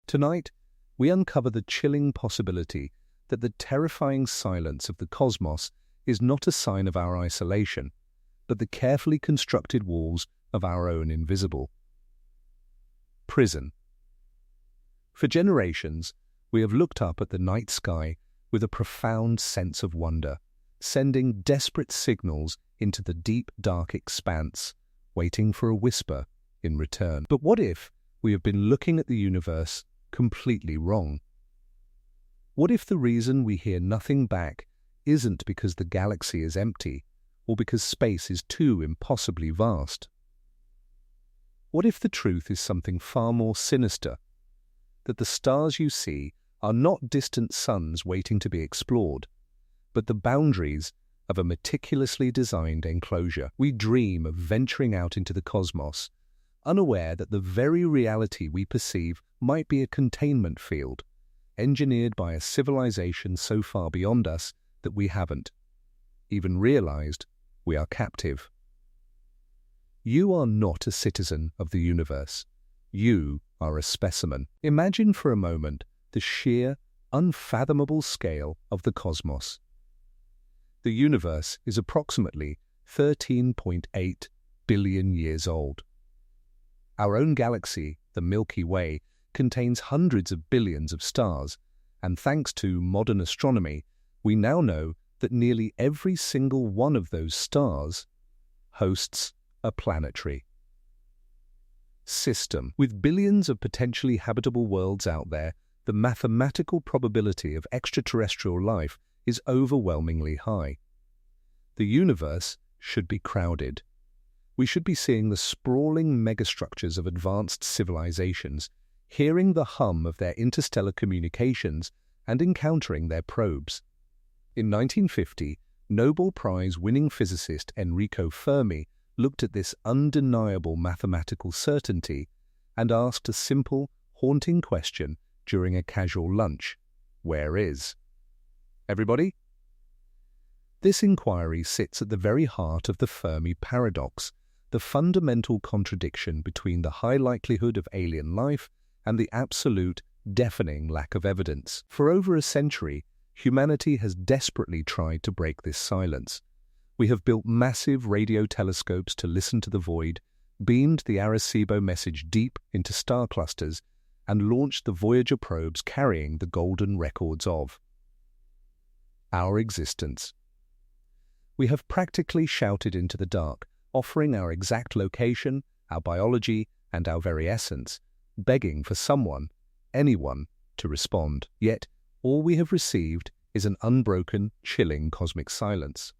Tonight, we uncover the chilling possibility that the terrifying silence of the cosmos is not a sign of our isolation, but the carefully constructed walls of our own invisible prison. For generations, we have looked up at the night sky with a profound sense of wonder, sending desperate signals into the deep, dark expanse, waiting for a whisper in return. But what if we have been looking at the universe completely wrong? What if the reason we hear nothing back isn't because the galaxy is empty, or because space is too impossibly vast? What if the truth is something far more sinister, that the stars you see are not distant suns waiting to be explored, but the boundaries of a meticulously designed enclosure? We dream of venturing out into the cosmos, unaware that the very reality we perceive might be a containment field, engineered by a civilization so far beyond us that we haven't even realized we are captive. You are not a citizen of the universe. You are a specimen. Imagine for a moment the sheer, unfathomable scale of the cosmos. The universe is approximately 13.8 billion years old. Our own galaxy, the Milky Way, contains hundreds of billions of stars, and thanks to modern astronomy, we now know that nearly every single one of those stars hosts a planetary system. With billions of potentially habitable worlds out there, the mathematical probability of extraterrestrial life is overwhelmingly high. The universe should be crowded. We should be seeing the sprawling megastructures of advanced civilizations, hearing the hum of their interstellar communications, and encountering their probes. In 1950, Nobel Prize-winning physicist Enrico Fermi looked at this undeniable mathematical certainty and asked a simple, haunting question during a casual lunch: where is everybody? This inquiry sits at the very heart of the Fermi Paradox, the fundamental contradiction between the high likelihood of alien life and the absolute, deafening lack of evidence. For over a century, humanity has desperately tried to break this silence. We have built massive radio telescopes to listen to the void, beamed the Arecibo message deep into star clusters, and launched the Voyager probes carrying the golden records of our existence. We have practically shouted into the dark, offering our exact location, our biology, and our very essence, begging for someone, anyone, to respond. Yet, all we have received is an unbroken, chilling cosmic silence.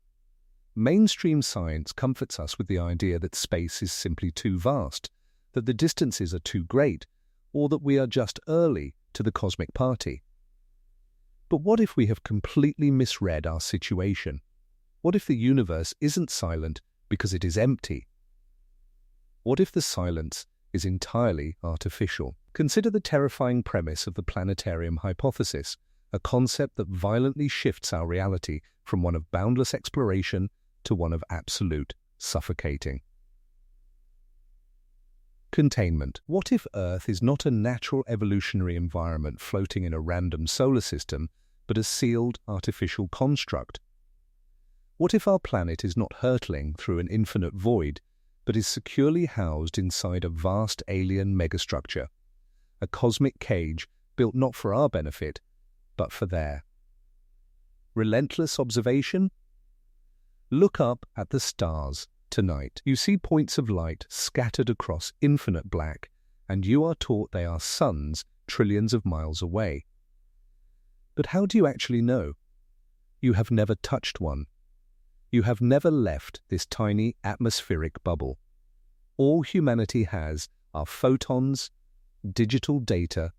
Mainstream science comforts us with the idea that space is simply too vast, that the distances are too great, or that we are just early to the cosmic party. But what if we have completely misread our situation? What if the universe isn't silent because it is empty? What if the silence is entirely artificial? Consider the terrifying premise of the planetarium hypothesis, a concept that violently shifts our reality from one of boundless exploration to one of absolute suffocating containment. What if Earth is not a natural evolutionary environment floating in a random solar system, but a sealed artificial construct? What if our planet is not hurtling through an infinite void, but is securely housed inside a vast alien megastructure, a cosmic cage built not for our benefit, but for their relentless observation? Look up at the stars tonight. You see points of light scattered across infinite black, and you are taught they are suns trillions of miles away. But how do you actually know? You have never touched one. You have never left this tiny atmospheric bubble. All humanity has are photons, digital data,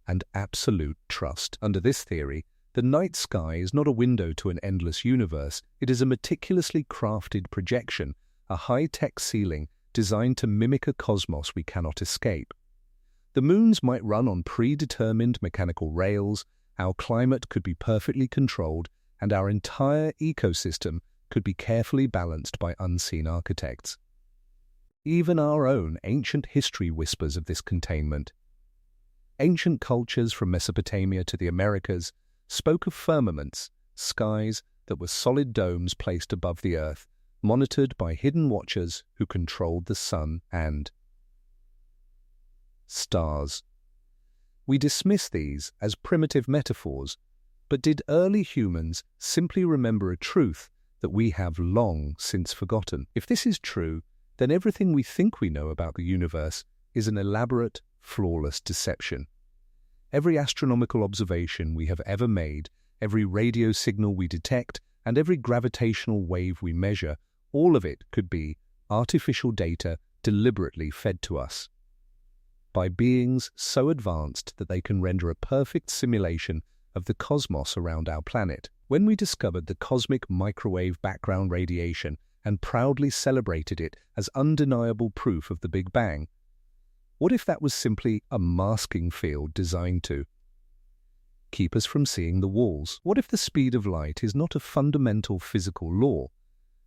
and absolute trust. Under this theory, the night sky is not a window to an endless universe. It is a meticulously crafted projection, a high-tech ceiling designed to mimic a cosmos we cannot escape. The moons might run on predetermined mechanical rails, our climate could be perfectly controlled, and our entire ecosystem could be carefully balanced by unseen architects. Even our own ancient history whispers of this containment. Ancient cultures from Mesopotamia to the Americas spoke of firmaments, skies that were solid domes placed above the earth, monitored by hidden watchers who controlled the sun and stars. We dismiss these as primitive metaphors, but did early humans simply remember a truth that we have long since forgotten? If this is true, then everything we think we know about the universe is an elaborate, flawless deception. Every astronomical observation we have ever made, every radio signal we detect, and every gravitational wave we measure, all of it could be artificial data deliberately fed to us by beings so advanced that they can render a perfect simulation of the cosmos around our planet. When we discovered the cosmic microwave background radiation and proudly celebrated it as undeniable proof of the Big Bang, what if that was simply a masking field designed to keep us from seeing the walls? What if the speed of light is not a fundamental physical law,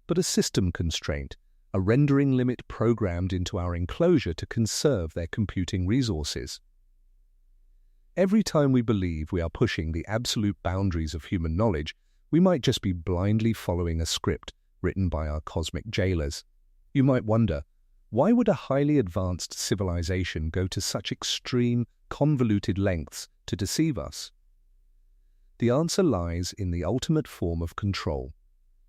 but a system constraint, a rendering limit programmed into our enclosure to conserve their computing resources? Every time we believe we are pushing the absolute boundaries of human knowledge, we might just be blindly following a script written by our cosmic jailers. You might wonder, why would a highly advanced civilization go to such extreme, convoluted lengths to deceive us? The answer lies in the ultimate form of control.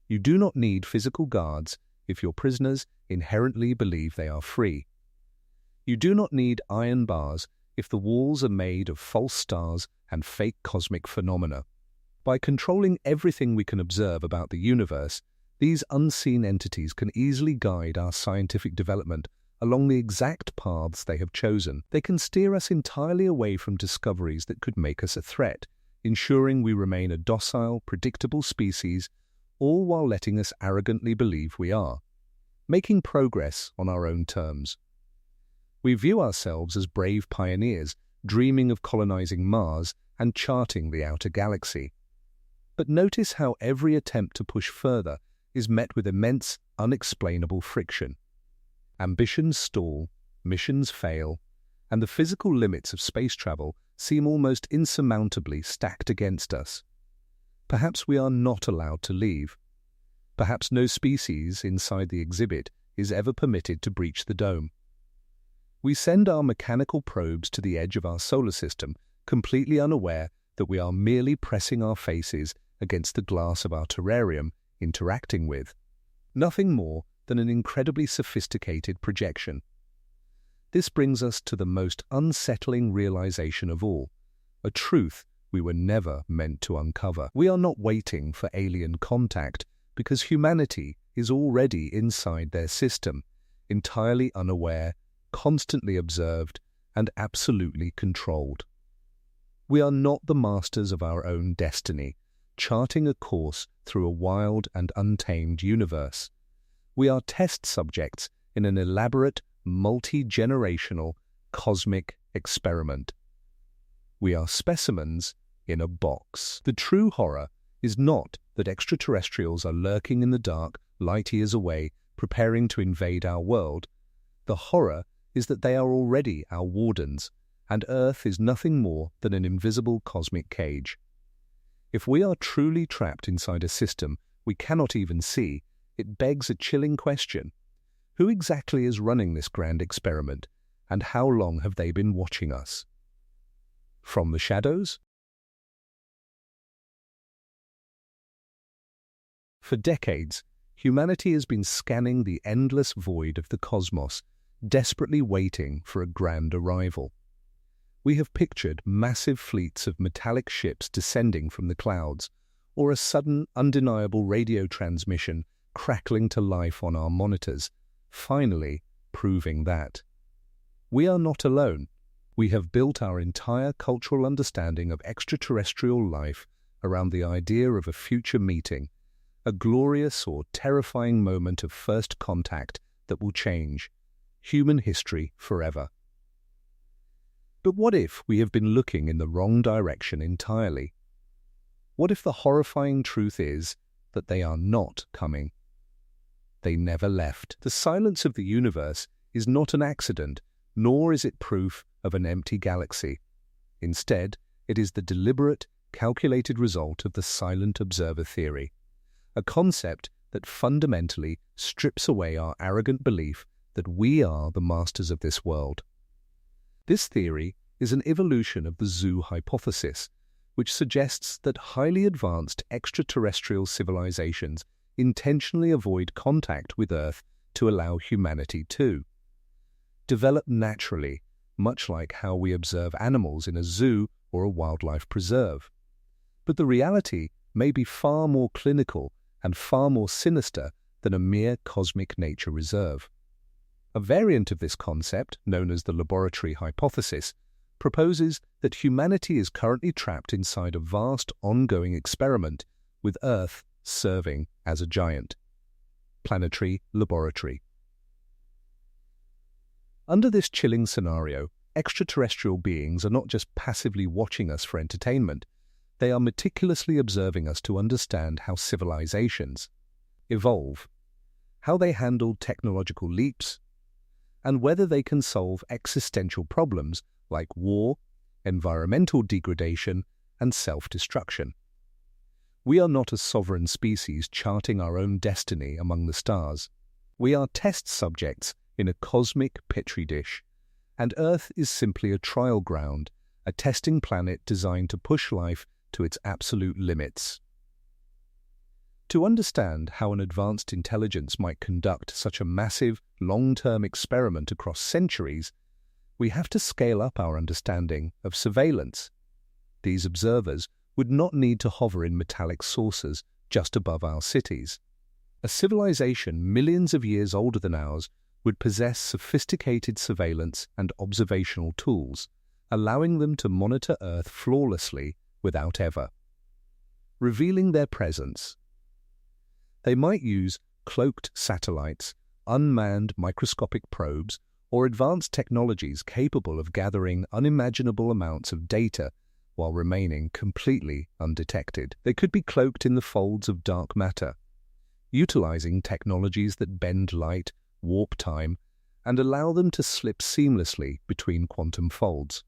You do not need physical guards if your prisoners inherently believe they are free. You do not need iron bars if the walls are made of false stars and fake cosmic phenomena. By controlling everything we can observe about the universe, these unseen entities can easily guide our scientific development along the exact paths they have chosen. They can steer us entirely away from discoveries that could make us a threat, ensuring we remain a docile, predictable species, all while letting us arrogantly believe we are, making progress on our own terms. We view ourselves as brave pioneers, dreaming of colonizing Mars and charting the outer galaxy. But notice how every attempt to push further is met with immense, unexplainable friction. Ambitions stall, missions fail, and the physical limits of space travel seem almost insurmountably stacked against us. Perhaps we are not allowed to leave. Perhaps no species inside the exhibit is ever permitted to breach the dome. We send our mechanical probes to the edge of our solar system, completely unaware that we are merely pressing our faces against the glass of our terrarium, interacting with nothing more than an incredibly sophisticated projection. This brings us to the most unsettling realization of all, a truth we were never meant to uncover. We are not waiting for alien contact because humanity is already inside their system, entirely unaware, constantly observed, and absolutely controlled. We are not the masters of our own destiny, charting a course through a wild and untamed universe. We are test subjects in an elaborate, multi-generational cosmic experiment. We are specimens in a box. The true horror is not that extraterrestrials are lurking in the dark, light years away, preparing to invade our world. The horror is that they are already our wardens, and Earth is nothing more than an invisible cosmic cage. If we are truly trapped inside a system we cannot even see, it begs a chilling question. Who exactly is running this grand experiment, and how long have they been watching us? From the shadows? For decades, humanity has been scanning the endless void of the cosmos, desperately waiting for a grand arrival. We have pictured massive fleets of metallic ships descending from the clouds, or a sudden, undeniable radio transmission crackling to life on our monitors, finally proving that we are not alone. We have built our entire cultural understanding of extraterrestrial life around the idea of a future meeting, a glorious or terrifying moment of first contact that will change human history forever. But what if we have been looking in the wrong direction entirely? What if the horrifying truth is that they are not coming? They never left. The silence of the universe is not an accident, nor is it proof of an empty galaxy. Instead, it is the deliberate, calculated result of the silent observer theory, a concept that fundamentally strips away our arrogant belief that we are the masters of this world. This theory is an evolution of the zoo hypothesis, which suggests that highly advanced extraterrestrial civilizations intentionally avoid contact with Earth to allow humanity to develop naturally, much like how we observe animals in a zoo or a wildlife preserve. But the reality may be far more clinical and far more sinister than a mere cosmic nature reserve. A variant of this concept, known as the laboratory hypothesis, proposes that humanity is currently trapped inside a vast ongoing experiment, with Earth serving as a giant planetary laboratory. Under this chilling scenario, extraterrestrial beings are not just passively watching us for entertainment, they are meticulously observing us to understand how civilizations evolve, how they handle technological leaps, and whether they can solve existential problems like war, environmental degradation, and self-destruction. We are not a sovereign species charting our own destiny among the stars. We are test subjects in a cosmic petri dish, and Earth is simply a trial ground, a testing planet designed to push life to its absolute limits. To understand how an advanced intelligence might conduct such a massive, long-term experiment across centuries, we have to scale up our understanding of surveillance. These observers would not need to hover in metallic saucers just above our cities. A civilization millions of years older than ours would possess sophisticated surveillance and observational tools, allowing them to monitor Earth flawlessly without ever revealing their presence. They might use cloaked satellites, unmanned microscopic probes, or advanced technologies capable of gathering unimaginable amounts of data while remaining completely undetected. They could be cloaked in the folds of dark matter, utilizing technologies that bend light, warp time, and allow them to slip seamlessly between quantum folds.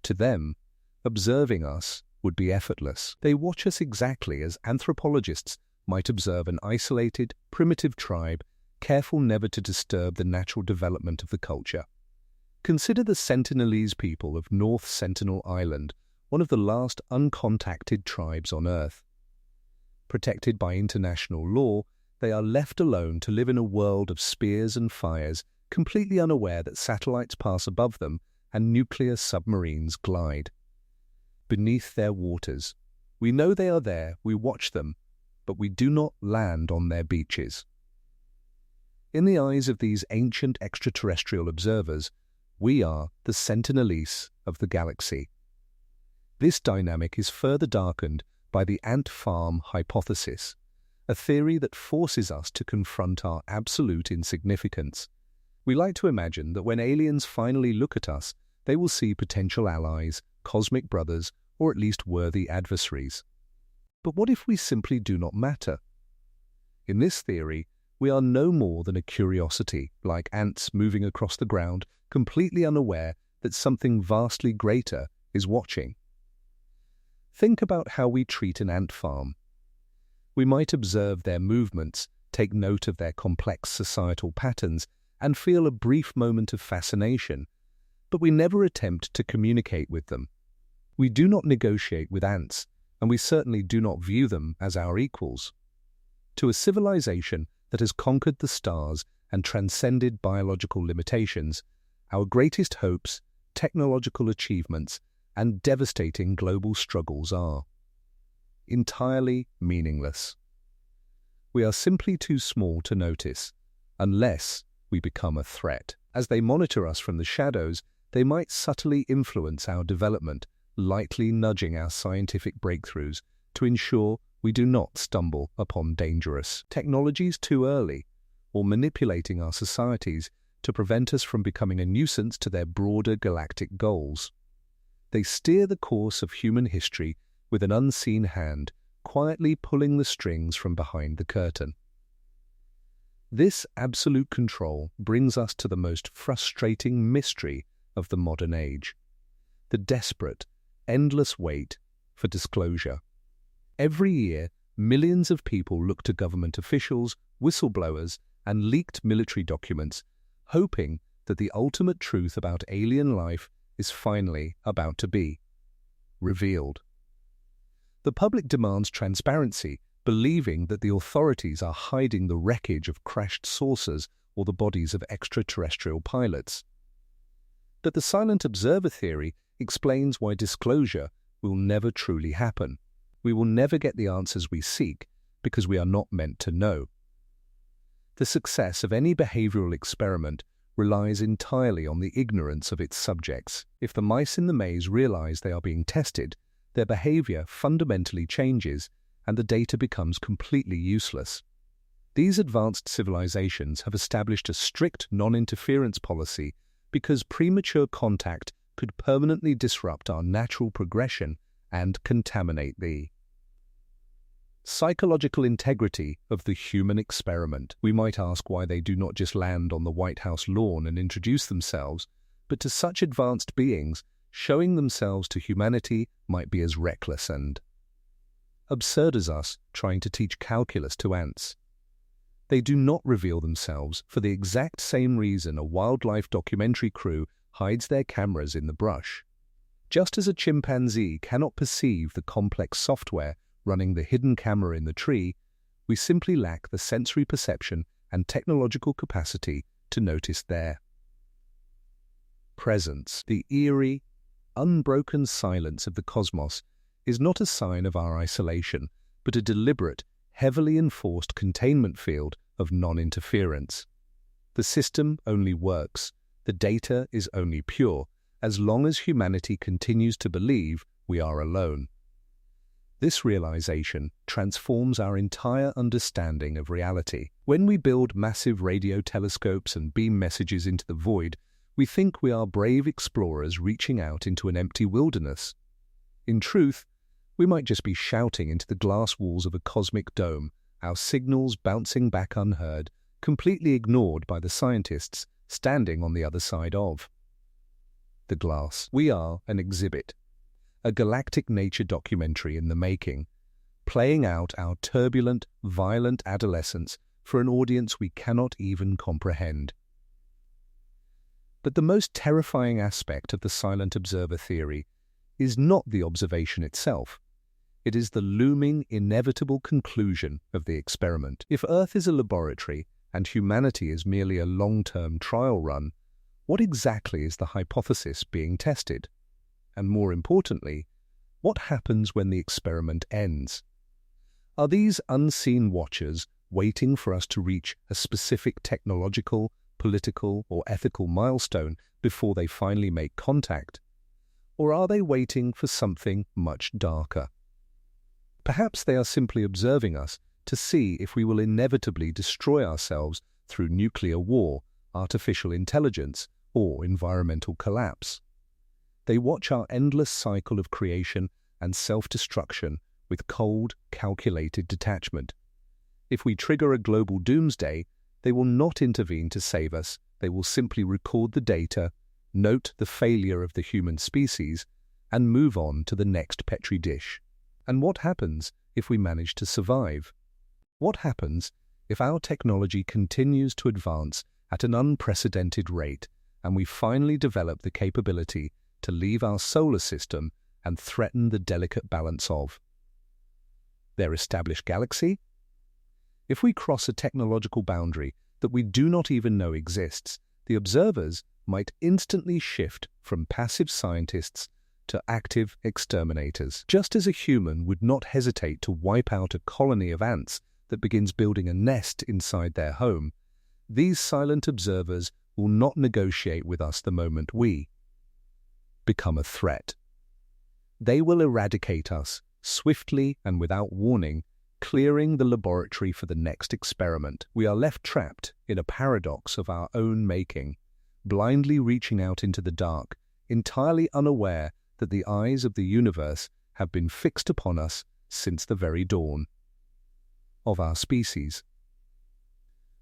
To them, observing us would be effortless. They watch us exactly as anthropologists might observe an isolated, primitive tribe, careful never to disturb the natural development of the culture. Consider the Sentinelese people of North Sentinel Island, one of the last uncontacted tribes on Earth. Protected by international law, they are left alone to live in a world of spears and fires, completely unaware that satellites pass above them and nuclear submarines glide beneath their waters. We know they are there, we watch them, but we do not land on their beaches. In the eyes of these ancient extraterrestrial observers, we are the Sentinelese of the galaxy. This dynamic is further darkened by the ant farm hypothesis, a theory that forces us to confront our absolute insignificance. We like to imagine that when aliens finally look at us, they will see potential allies, cosmic brothers, or at least worthy adversaries. But what if we simply do not matter? In this theory, we are no more than a curiosity, like ants moving across the ground, completely unaware that something vastly greater is watching. Think about how we treat an ant farm. We might observe their movements, take note of their complex societal patterns, and feel a brief moment of fascination, but we never attempt to communicate with them. We do not negotiate with ants, and we certainly do not view them as our equals. To a civilization that has conquered the stars and transcended biological limitations, our greatest hopes, technological achievements, and devastating global struggles are entirely meaningless. We are simply too small to notice, unless we become a threat. As they monitor us from the shadows, they might subtly influence our development, lightly nudging our scientific breakthroughs to ensure we do not stumble upon dangerous technologies too early, or manipulating our societies to prevent us from becoming a nuisance to their broader galactic goals. They steer the course of human history with an unseen hand, quietly pulling the strings from behind the curtain. This absolute control brings us to the most frustrating mystery of the modern age. the desperate, endless wait for disclosure. Every year, millions of people look to government officials, whistleblowers, and leaked military documents, hoping that the ultimate truth about alien life is finally about to be revealed. The public demands transparency, believing that the authorities are hiding the wreckage of crashed saucers or the bodies of extraterrestrial pilots. But the silent observer theory explains why disclosure will never truly happen. We will never get the answers we seek because we are not meant to know. The success of any behavioral experiment relies entirely on the ignorance of its subjects. If the mice in the maze realize they are being tested, their behavior fundamentally changes and the data becomes completely useless. These advanced civilizations have established a strict non-interference policy because premature contact could permanently disrupt our natural progression and contaminate the psychological integrity of the human experiment. We might ask why they do not just land on the White House lawn and introduce themselves, but to such advanced beings, showing themselves to humanity might be as reckless and absurd as us trying to teach calculus to ants. They do not reveal themselves for the exact same reason a wildlife documentary crew hides their cameras in the brush. Just as a chimpanzee cannot perceive the complex software running the hidden camera in the tree, we simply lack the sensory perception and technological capacity to notice their presence. The eerie, unbroken silence of the cosmos is not a sign of our isolation, but a deliberate, heavily enforced containment field of non-interference. The system only works, the data is only pure, as long as humanity continues to believe we are alone. This realization transforms our entire understanding of reality. When we build massive radio telescopes and beam messages into the void, we think we are brave explorers reaching out into an empty wilderness. In truth, we might just be shouting into the glass walls of a cosmic dome, our signals bouncing back unheard, completely ignored by the scientists standing on the other side of the glass. We are an exhibit, a galactic nature documentary in the making, playing out our turbulent, violent adolescence for an audience we cannot even comprehend. But the most terrifying aspect of the silent observer theory is not the observation itself. It is the looming, inevitable conclusion of the experiment. If Earth is a laboratory and humanity is merely a long-term trial run, what exactly is the hypothesis being tested? And more importantly, what happens when the experiment ends? Are these unseen watchers waiting for us to reach a specific technological, political, or ethical milestone before they finally make contact? Or are they waiting for something much darker? Perhaps they are simply observing us to see if we will inevitably destroy ourselves through nuclear war, artificial intelligence, or environmental collapse. They watch our endless cycle of creation and self-destruction with cold, calculated detachment. If we trigger a global doomsday, they will not intervene to save us. They will simply record the data, note the failure of the human species, and move on to the next petri dish. And what happens if we manage to survive? What happens if our technology continues to advance at an unprecedented rate and we finally develop the capability to leave our solar system and threaten the delicate balance of their established galaxy? If we cross a technological boundary that we do not even know exists, the observers might instantly shift from passive scientists to active exterminators. Just as a human would not hesitate to wipe out a colony of ants that begins building a nest inside their home, these silent observers will not negotiate with us the moment we become a threat. They will eradicate us swiftly and without warning, clearing the laboratory for the next experiment. We are left trapped in a paradox of our own making, blindly reaching out into the dark, entirely unaware that the eyes of the universe have been fixed upon us since the very dawn of our species.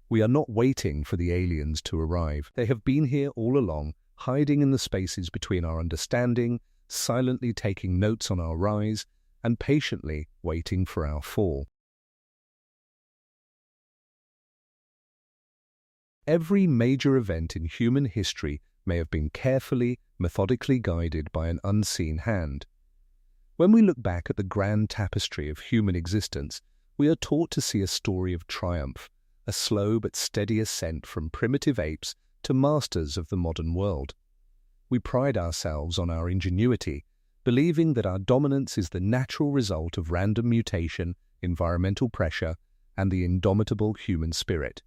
We are not waiting for the aliens to arrive. They have been here all along, hiding in the spaces between our understanding, silently taking notes on our rise and patiently waiting for our fall. Every major event in human history may have been carefully, methodically guided by an unseen hand. When we look back at the grand tapestry of human existence, we are taught to see a story of triumph, a slow but steady ascent from primitive apes to masters of the modern world. We pride ourselves on our ingenuity, believing that our dominance is the natural result of random mutation, environmental pressure, and the indomitable human spirit.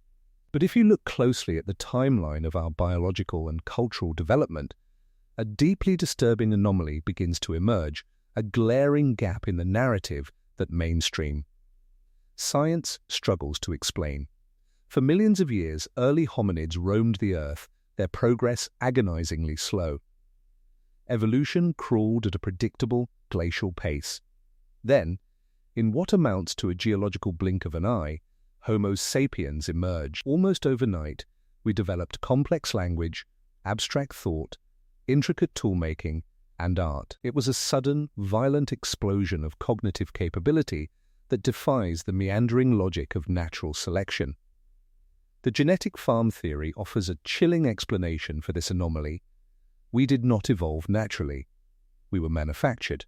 But if you look closely at the timeline of our biological and cultural development, a deeply disturbing anomaly begins to emerge, a glaring gap in the narrative that mainstream science struggles to explain. For millions of years, early hominids roamed the earth, their progress agonizingly slow. Evolution crawled at a predictable, glacial pace. Then, in what amounts to a geological blink of an eye, Homo sapiens emerged. Almost overnight, we developed complex language, abstract thought, intricate toolmaking, and art. It was a sudden, violent explosion of cognitive capability that defies the meandering logic of natural selection. The genetic farm theory offers a chilling explanation for this anomaly. We did not evolve naturally. We were manufactured.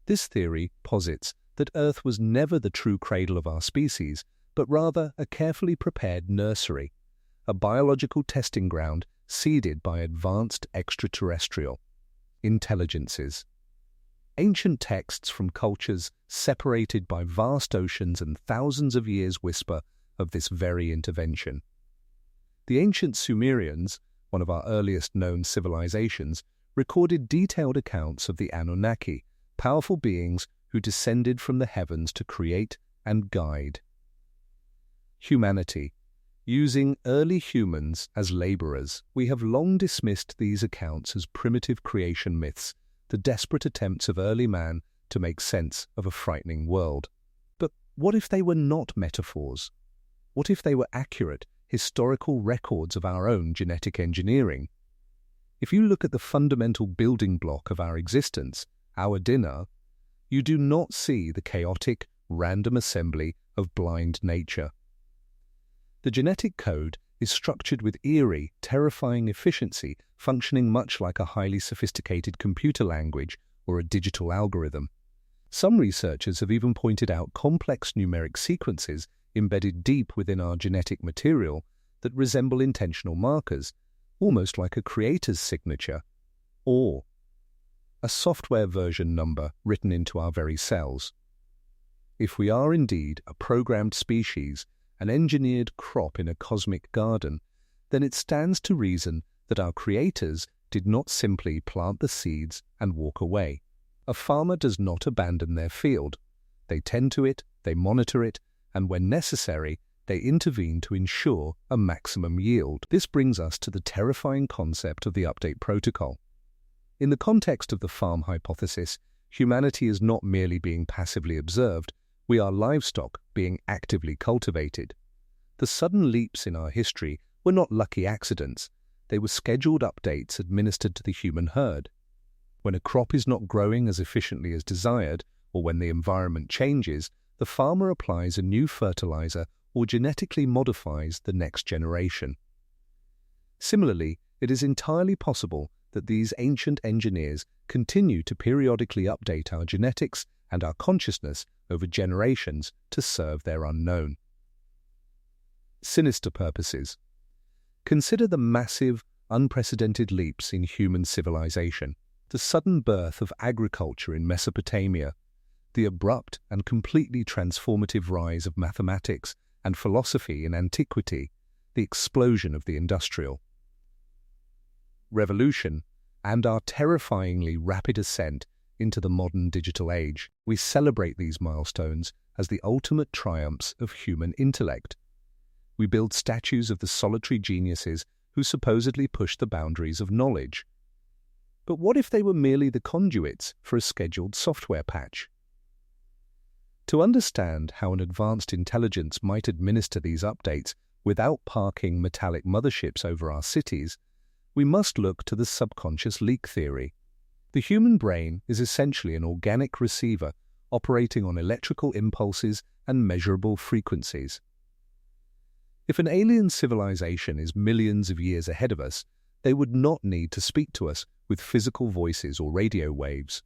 This theory posits that Earth was never the true cradle of our species, but rather a carefully prepared nursery, a biological testing ground seeded by advanced extraterrestrial intelligences. Ancient texts from cultures separated by vast oceans and thousands of years whisper of this very intervention. The ancient Sumerians, one of our earliest known civilizations, recorded detailed accounts of the Anunnaki, powerful beings who descended from the heavens to create and guide humanity. Using early humans as laborers, we have long dismissed these accounts as primitive creation myths, the desperate attempts of early man to make sense of a frightening world. But what if they were not metaphors? What if they were accurate, historical records of our own genetic engineering? If you look at the fundamental building block of our existence, our dinner, you do not see the chaotic, random assembly of blind nature. The genetic code is structured with eerie, terrifying efficiency, functioning much like a highly sophisticated computer language or a digital algorithm. Some researchers have even pointed out complex numeric sequences embedded deep within our genetic material that resemble intentional markers, almost like a creator's signature, or a software version number written into our very cells. If we are indeed a programmed species, an engineered crop in a cosmic garden, then it stands to reason that our creators did not simply plant the seeds and walk away. A farmer does not abandon their field. They tend to it, they monitor it, and when necessary, they intervene to ensure a maximum yield. This brings us to the terrifying concept of the update protocol. In the context of the farm hypothesis, humanity is not merely being passively observed, we are livestock being actively cultivated. The sudden leaps in our history were not lucky accidents, they were scheduled updates administered to the human herd. When a crop is not growing as efficiently as desired, or when the environment changes, the farmer applies a new fertilizer or genetically modifies the next generation. Similarly, it is entirely possible that these ancient engineers continue to periodically update our genetics and our consciousness over generations to serve their unknown sinister purposes. Consider the massive, unprecedented leaps in human civilization, the sudden birth of agriculture in Mesopotamia, the abrupt and completely transformative rise of mathematics and philosophy in antiquity, the explosion of the Industrial Revolution, and our terrifyingly rapid ascent into the modern digital age. We celebrate these milestones as the ultimate triumphs of human intellect. We build statues of the solitary geniuses who supposedly push the boundaries of knowledge. But what if they were merely the conduits for a scheduled software patch? To understand how an advanced intelligence might administer these updates without parking metallic motherships over our cities, we must look to the subconscious leak theory. The human brain is essentially an organic receiver operating on electrical impulses and measurable frequencies. If an alien civilization is millions of years ahead of us, they would not need to speak to us with physical voices or radio waves.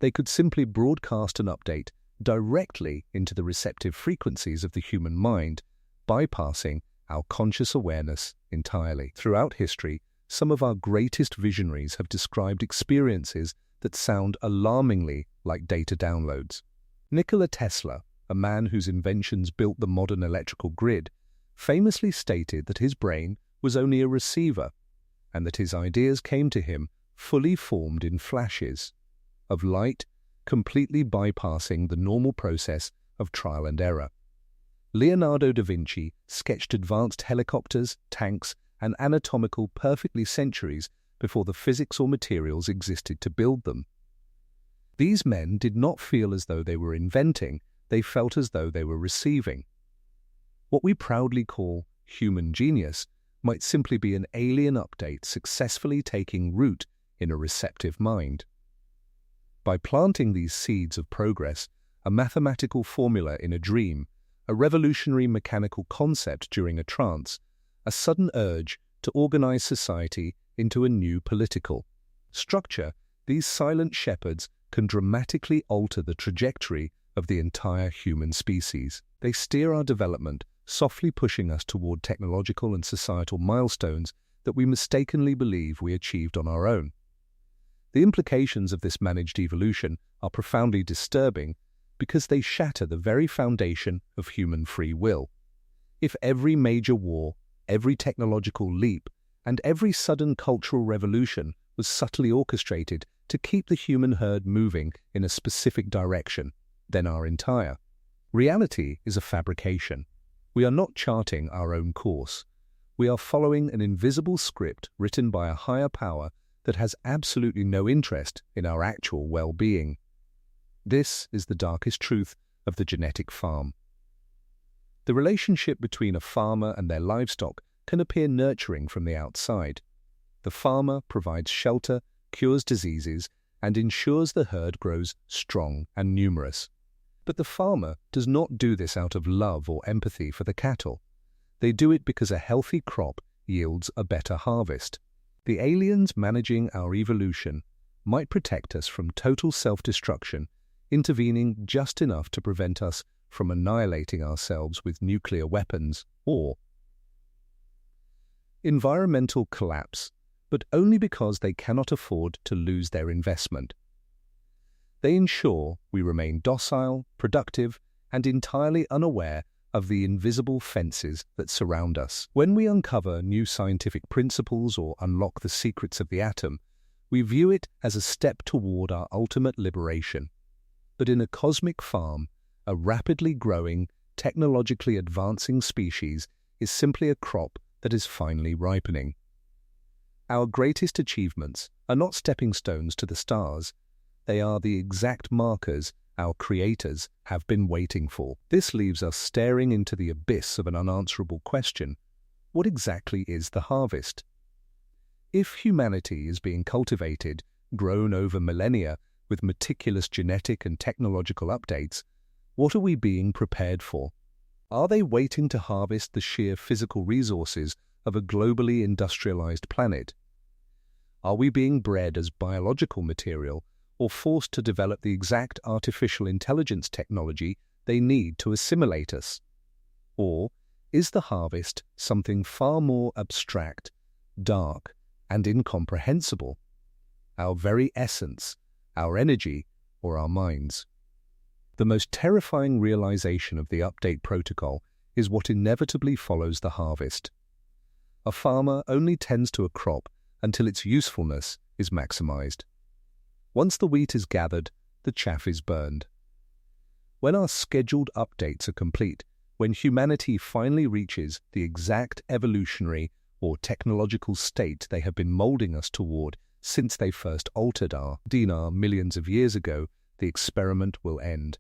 They could simply broadcast an update directly into the receptive frequencies of the human mind, bypassing our conscious awareness entirely. Throughout history, some of our greatest visionaries have described experiences that sound alarmingly like data downloads. Nikola Tesla, a man whose inventions built the modern electrical grid, famously stated that his brain was only a receiver and that his ideas came to him fully formed in flashes of light, completely bypassing the normal process of trial and error. Leonardo da Vinci sketched advanced helicopters, tanks, and anatomical perfectly centuries before the physics or materials existed to build them. These men did not feel as though they were inventing, they felt as though they were receiving. What we proudly call human genius might simply be an alien update successfully taking root in a receptive mind. By planting these seeds of progress, a mathematical formula in a dream, a revolutionary mechanical concept during a trance, a sudden urge to organize society into a new political structure, these silent shepherds can dramatically alter the trajectory of the entire human species. They steer our development, softly pushing us toward technological and societal milestones that we mistakenly believe we achieved on our own. The implications of this managed evolution are profoundly disturbing because they shatter the very foundation of human free will. If every major war, every technological leap, and every sudden cultural revolution was subtly orchestrated to keep the human herd moving in a specific direction, then our entire reality is a fabrication. We are not charting our own course. We are following an invisible script written by a higher power that has absolutely no interest in our actual well-being. This is the darkest truth of the genetic farm. The relationship between a farmer and their livestock can appear nurturing from the outside. The farmer provides shelter, cures diseases, and ensures the herd grows strong and numerous. But the farmer does not do this out of love or empathy for the cattle. They do it because a healthy crop yields a better harvest. The aliens managing our evolution might protect us from total self-destruction, intervening just enough to prevent us from annihilating ourselves with nuclear weapons or environmental collapse, but only because they cannot afford to lose their investment. They ensure we remain docile, productive, and entirely unaware of the invisible fences that surround us. When we uncover new scientific principles or unlock the secrets of the atom, we view it as a step toward our ultimate liberation. But in a cosmic farm, a rapidly growing, technologically advancing species is simply a crop that is finally ripening. Our greatest achievements are not stepping stones to the stars. They are the exact markers our creators have been waiting for. This leaves us staring into the abyss of an unanswerable question: what exactly is the harvest? If humanity is being cultivated, grown over millennia with meticulous genetic and technological updates, what are we being prepared for? Are they waiting to harvest the sheer physical resources of a globally industrialized planet? Are we being bred as biological material or forced to develop the exact artificial intelligence technology they need to assimilate us? Or is the harvest something far more abstract, dark, and incomprehensible? Our very essence, our energy, or our minds? The most terrifying realization of the update protocol is what inevitably follows the harvest. A farmer only tends to a crop until its usefulness is maximized. Once the wheat is gathered, the chaff is burned. When our scheduled updates are complete, when humanity finally reaches the exact evolutionary or technological state they have been molding us toward since they first altered our DNA millions of years ago, the experiment will end.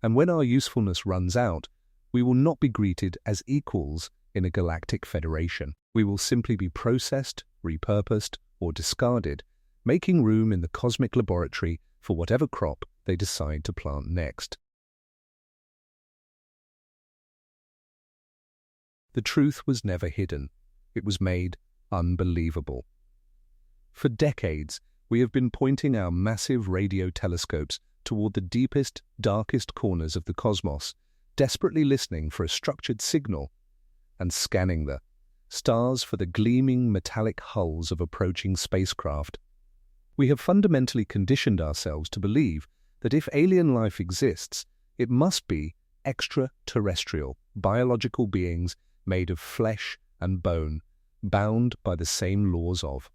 And when our usefulness runs out, we will not be greeted as equals in a galactic federation. We will simply be processed, repurposed, or discarded, making room in the cosmic laboratory for whatever crop they decide to plant next. The truth was never hidden. It was made unbelievable. For decades, we have been pointing our massive radio telescopes toward the deepest, darkest corners of the cosmos, desperately listening for a structured signal and scanning the stars for the gleaming metallic hulls of approaching spacecraft. We have fundamentally conditioned ourselves to believe that if alien life exists, it must be extraterrestrial, biological beings made of flesh and bone, bound by the same laws of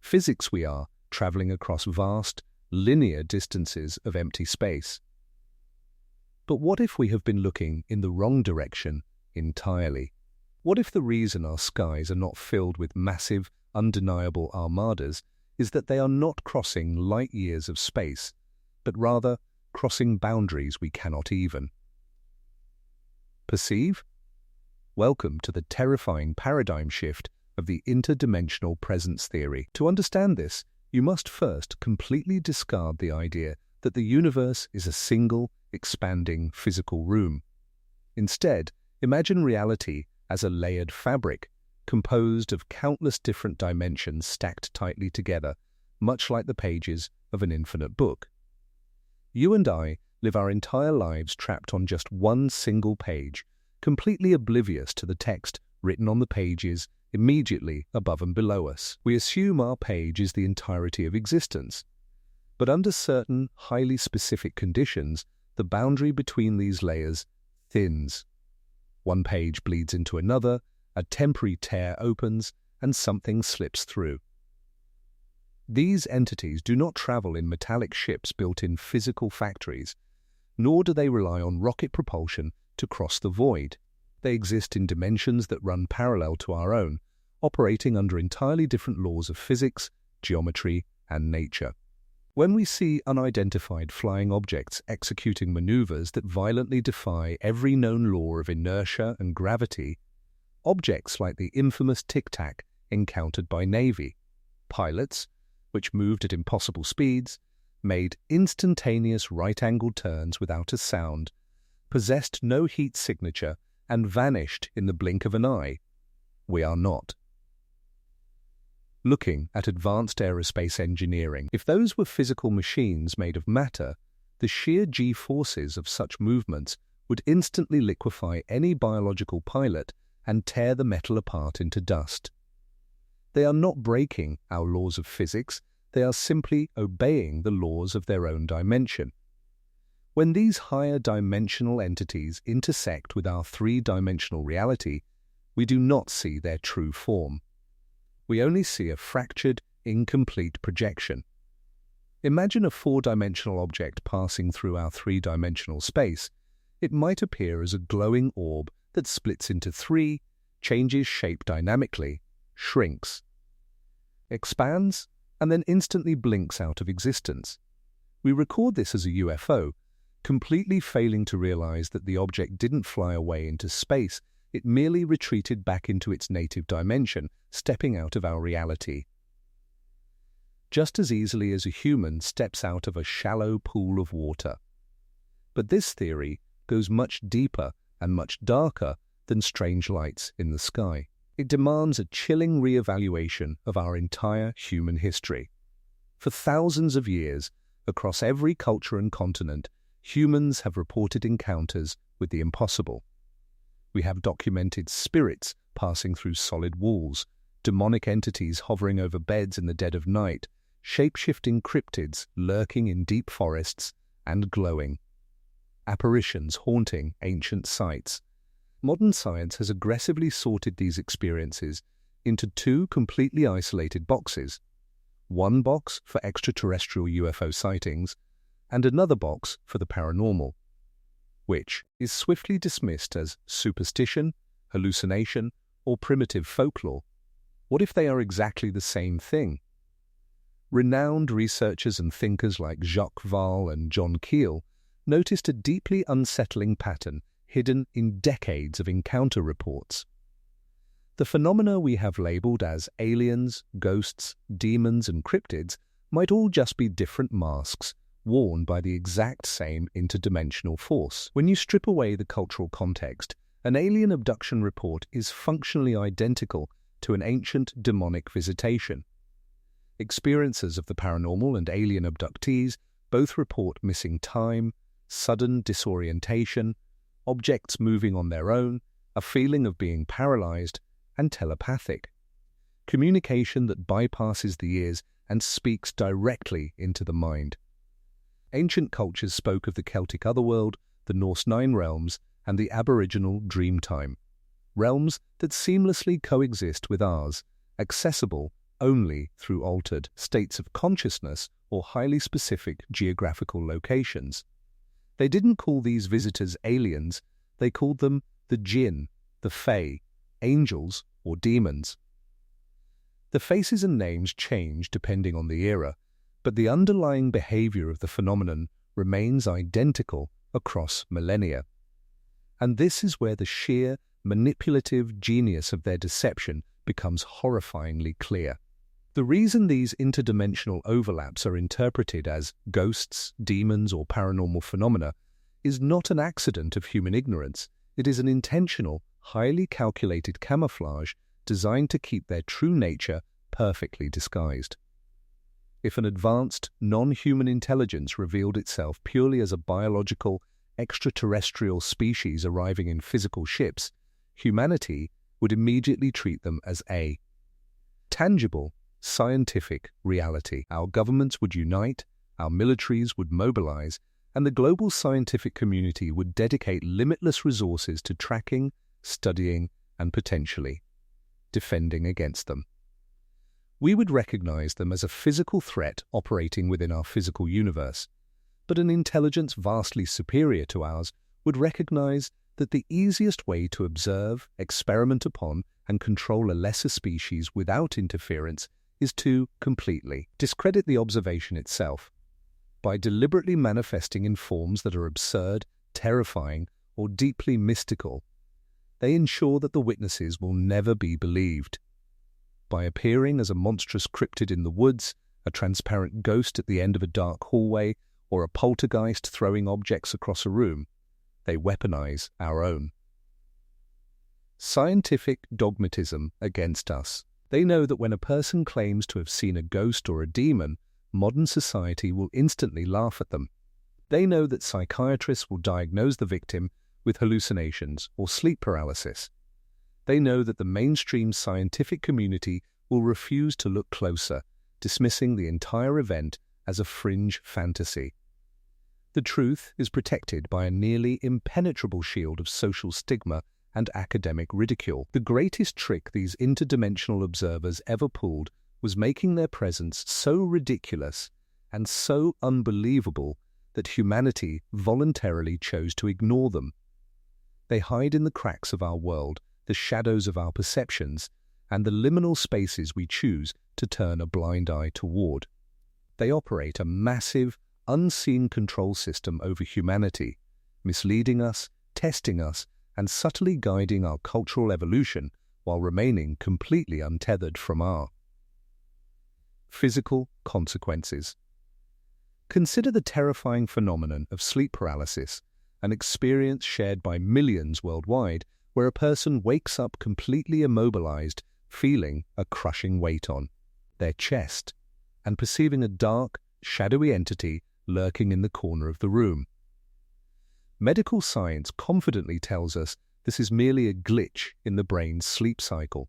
physics. We are traveling across vast, linear distances of empty space. But what if we have been looking in the wrong direction entirely? What if the reason our skies are not filled with massive, undeniable armadas is that they are not crossing light years of space, but rather crossing boundaries we cannot even perceive? Welcome to the terrifying paradigm shift of the interdimensional presence theory. To understand this, you must first completely discard the idea that the universe is a single, expanding physical room. Instead, imagine reality as a layered fabric, composed of countless different dimensions stacked tightly together, much like the pages of an infinite book. You and I live our entire lives trapped on just one single page, completely oblivious to the text written on the pages immediately above and below us. We assume our page is the entirety of existence. But under certain, highly specific conditions, the boundary between these layers thins. One page bleeds into another, a temporary tear opens, and something slips through. These entities do not travel in metallic ships built in physical factories, nor do they rely on rocket propulsion to cross the void. They exist in dimensions that run parallel to our own, operating under entirely different laws of physics, geometry, and nature. When we see unidentified flying objects executing maneuvers that violently defy every known law of inertia and gravity, objects like the infamous tic-tac encountered by Navy pilots, which moved at impossible speeds, made instantaneous right-angled turns without a sound, possessed no heat signature, and vanished in the blink of an eye, we are not looking at advanced aerospace engineering. If those were physical machines made of matter, the sheer G-forces of such movements would instantly liquefy any biological pilot and tear the metal apart into dust. They are not breaking our laws of physics, they are simply obeying the laws of their own dimension. When these higher dimensional entities intersect with our three-dimensional reality, we do not see their true form. We only see a fractured, incomplete projection. Imagine a four-dimensional object passing through our three-dimensional space. It might appear as a glowing orb that splits into three, changes shape dynamically, shrinks, expands, and then instantly blinks out of existence. We record this as a UFO, completely failing to realize that the object didn't fly away into space, it merely retreated back into its native dimension, stepping out of our reality. Just as easily as a human steps out of a shallow pool of water. But this theory goes much deeper and much darker than strange lights in the sky. It demands a chilling re-evaluation of our entire human history. For thousands of years, across every culture and continent, humans have reported encounters with the impossible. We have documented spirits passing through solid walls, demonic entities hovering over beds in the dead of night, shape-shifting cryptids lurking in deep forests and glowing, apparitions haunting ancient sites. Modern science has aggressively sorted these experiences into two completely isolated boxes. One box for extraterrestrial UFO sightings, and another box for the paranormal, which is swiftly dismissed as superstition, hallucination, or primitive folklore. What if they are exactly the same thing? Renowned researchers and thinkers like Jacques Vall and John Keel noticed a deeply unsettling pattern hidden in decades of encounter reports. The phenomena we have labeled as aliens, ghosts, demons, and cryptids might all just be different masks worn by the exact same interdimensional force. When you strip away the cultural context, an alien abduction report is functionally identical to an ancient demonic visitation. Experiencers of the paranormal and alien abductees both report missing time, sudden disorientation, objects moving on their own, a feeling of being paralyzed, and telepathic communication that bypasses the ears and speaks directly into the mind. Ancient cultures spoke of the Celtic otherworld, the Norse nine realms, and the Aboriginal Dreamtime, realms that seamlessly coexist with ours, accessible only through altered states of consciousness or highly specific geographical locations. They didn't call these visitors aliens, they called them the jinn, the fae, angels, or demons. The faces and names change depending on the era, but the underlying behavior of the phenomenon remains identical across millennia. And this is where the sheer, manipulative genius of their deception becomes horrifyingly clear. The reason these interdimensional overlaps are interpreted as ghosts, demons, or paranormal phenomena is not an accident of human ignorance. It is an intentional, highly calculated camouflage designed to keep their true nature perfectly disguised. If an advanced, non-human intelligence revealed itself purely as a biological, extraterrestrial species arriving in physical ships, humanity would immediately treat them as a tangible, scientific reality. Our governments would unite, our militaries would mobilize, and the global scientific community would dedicate limitless resources to tracking, studying, and potentially defending against them. We would recognize them as a physical threat operating within our physical universe, but an intelligence vastly superior to ours would recognize that the easiest way to observe, experiment upon, and control a lesser species without interference is to completely discredit the observation itself. By deliberately manifesting in forms that are absurd, terrifying, or deeply mystical, they ensure that the witnesses will never be believed. By appearing as a monstrous cryptid in the woods, a transparent ghost at the end of a dark hallway, or a poltergeist throwing objects across a room, they weaponize our own scientific dogmatism against us. They know that when a person claims to have seen a ghost or a demon, modern society will instantly laugh at them. They know that psychiatrists will diagnose the victim with hallucinations or sleep paralysis. They know that the mainstream scientific community will refuse to look closer, dismissing the entire event as a fringe fantasy. The truth is protected by a nearly impenetrable shield of social stigma and academic ridicule. The greatest trick these interdimensional observers ever pulled was making their presence so ridiculous and so unbelievable that humanity voluntarily chose to ignore them. They hide in the cracks of our world, the shadows of our perceptions, and the liminal spaces we choose to turn a blind eye toward. They operate a massive, unseen control system over humanity, misleading us, testing us, and subtly guiding our cultural evolution while remaining completely untethered from our physical consequences. Consider the terrifying phenomenon of sleep paralysis, an experience shared by millions worldwide where a person wakes up completely immobilized, feeling a crushing weight on their chest and perceiving a dark, shadowy entity lurking in the corner of the room. Medical science confidently tells us this is merely a glitch in the brain's sleep cycle,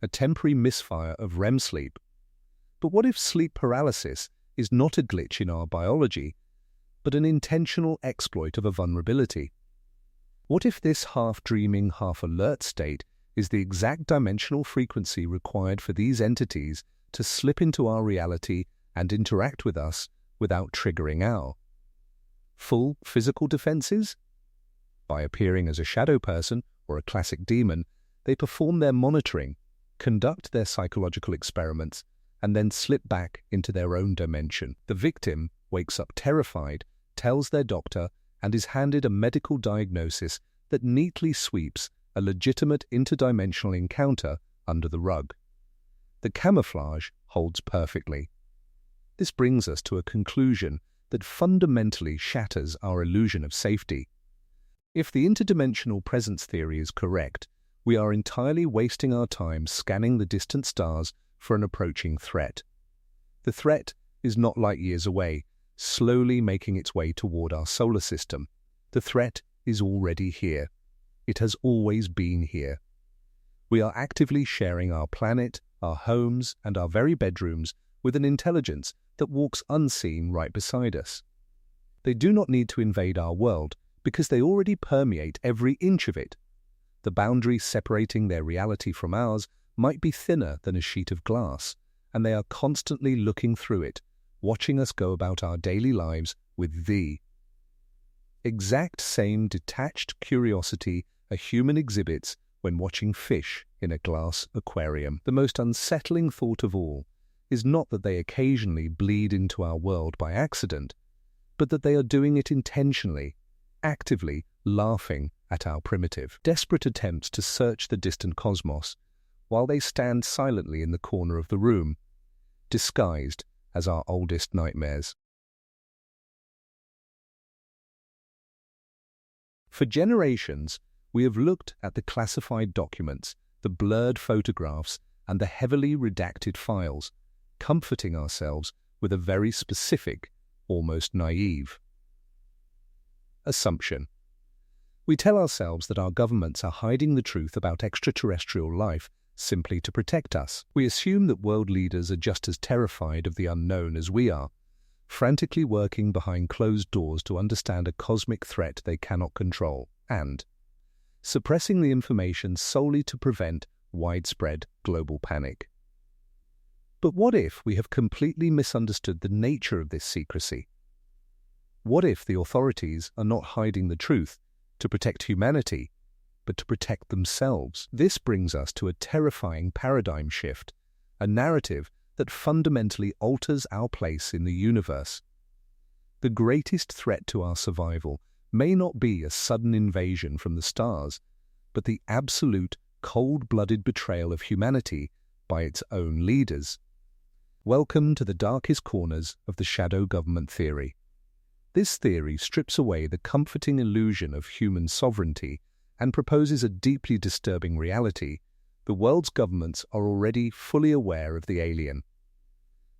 a temporary misfire of REM sleep. But what if sleep paralysis is not a glitch in our biology, but an intentional exploit of a vulnerability? What if this half-dreaming, half-alert state is the exact dimensional frequency required for these entities to slip into our reality and interact with us without triggering our full physical defenses? By appearing as a shadow person or a classic demon, they perform their monitoring, conduct their psychological experiments, and then slip back into their own dimension. The victim wakes up terrified, tells their doctor, and is handed a medical diagnosis that neatly sweeps a legitimate interdimensional encounter under the rug. The camouflage holds perfectly. This brings us to a conclusion that fundamentally shatters our illusion of safety. If the interdimensional presence theory is correct, we are entirely wasting our time scanning the distant stars for an approaching threat. The threat is not light years away, slowly making its way toward our solar system. The threat is already here. It has always been here. We are actively sharing our planet, our homes, and our very bedrooms with an intelligence that walks unseen right beside us. They do not need to invade our world because they already permeate every inch of it. The boundary separating their reality from ours might be thinner than a sheet of glass, and they are constantly looking through it, watching us go about our daily lives with the exact same detached curiosity a human exhibits when watching fish in a glass aquarium. The most unsettling thought of all is not that they occasionally bleed into our world by accident, but that they are doing it intentionally, actively laughing at our primitive, desperate attempts to search the distant cosmos, while they stand silently in the corner of the room, disguised as our oldest nightmares. For generations, we have looked at the classified documents, the blurred photographs, and the heavily redacted files, comforting ourselves with a very specific, almost naive assumption. We tell ourselves that our governments are hiding the truth about extraterrestrial life simply to protect us. We assume that world leaders are just as terrified of the unknown as we are, frantically working behind closed doors to understand a cosmic threat they cannot control, and suppressing the information solely to prevent widespread global panic. But what if we have completely misunderstood the nature of this secrecy? What if the authorities are not hiding the truth to protect humanity, but to protect themselves? This brings us to a terrifying paradigm shift, a narrative that fundamentally alters our place in the universe. The greatest threat to our survival may not be a sudden invasion from the stars, but the absolute, cold-blooded betrayal of humanity by its own leaders. Welcome to the darkest corners of the shadow government theory. This theory strips away the comforting illusion of human sovereignty and proposes a deeply disturbing reality. The world's governments are already fully aware of the alien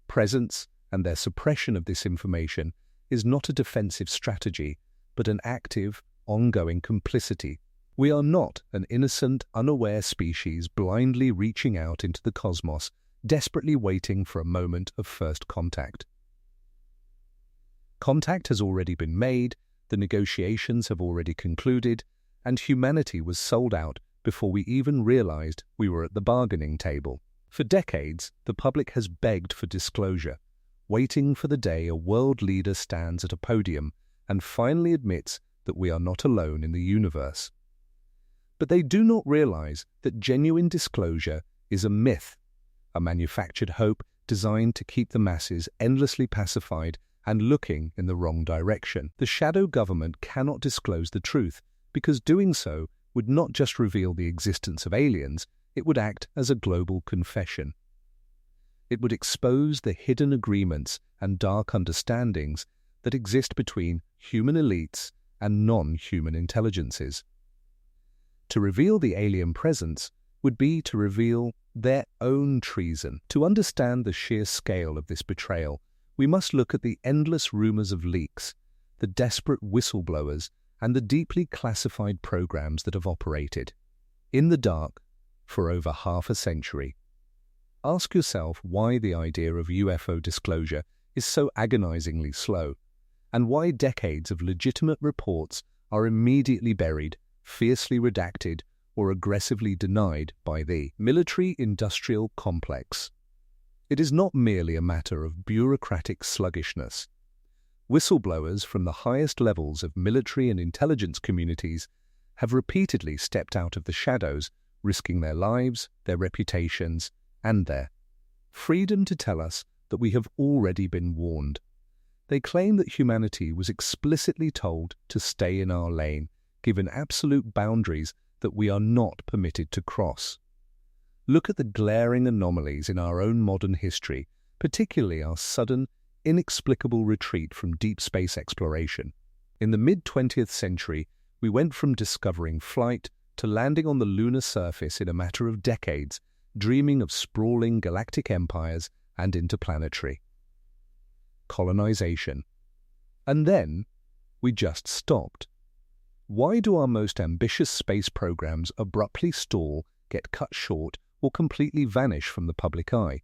presence, and their suppression of this information is not a defensive strategy, but an active, ongoing complicity. We are not an innocent, unaware species blindly reaching out into the cosmos, desperately waiting for a moment of first contact. Contact has already been made, the negotiations have already concluded, and humanity was sold out before we even realized we were at the bargaining table. For decades, the public has begged for disclosure, waiting for the day a world leader stands at a podium and finally admits that we are not alone in the universe. But they do not realize that genuine disclosure is a myth, a manufactured hope designed to keep the masses endlessly pacified and looking in the wrong direction. The shadow government cannot disclose the truth because doing so would not just reveal the existence of aliens, it would act as a global confession. It would expose the hidden agreements and dark understandings that exist between human elites and non-human intelligences. To reveal the alien presence would be to reveal their own treason. To understand the sheer scale of this betrayal, we must look at the endless rumors of leaks, the desperate whistleblowers, and the deeply classified programs that have operated in the dark for over half a century. Ask yourself why the idea of UFO disclosure is so agonizingly slow, and why decades of legitimate reports are immediately buried, fiercely redacted, or aggressively denied by the military-industrial complex. It is not merely a matter of bureaucratic sluggishness. Whistleblowers from the highest levels of military and intelligence communities have repeatedly stepped out of the shadows, risking their lives, their reputations, and their freedom to tell us that we have already been warned. They claim that humanity was explicitly told to stay in our lane, given absolute boundaries that we are not permitted to cross. Look at the glaring anomalies in our own modern history, particularly our sudden, inexplicable retreat from deep space exploration. In the mid-20th century, we went from discovering flight to landing on the lunar surface in a matter of decades, dreaming of sprawling galactic empires and interplanetary colonization. And then, we just stopped. Why do our most ambitious space programs abruptly stall, get cut short, or completely vanish from the public eye?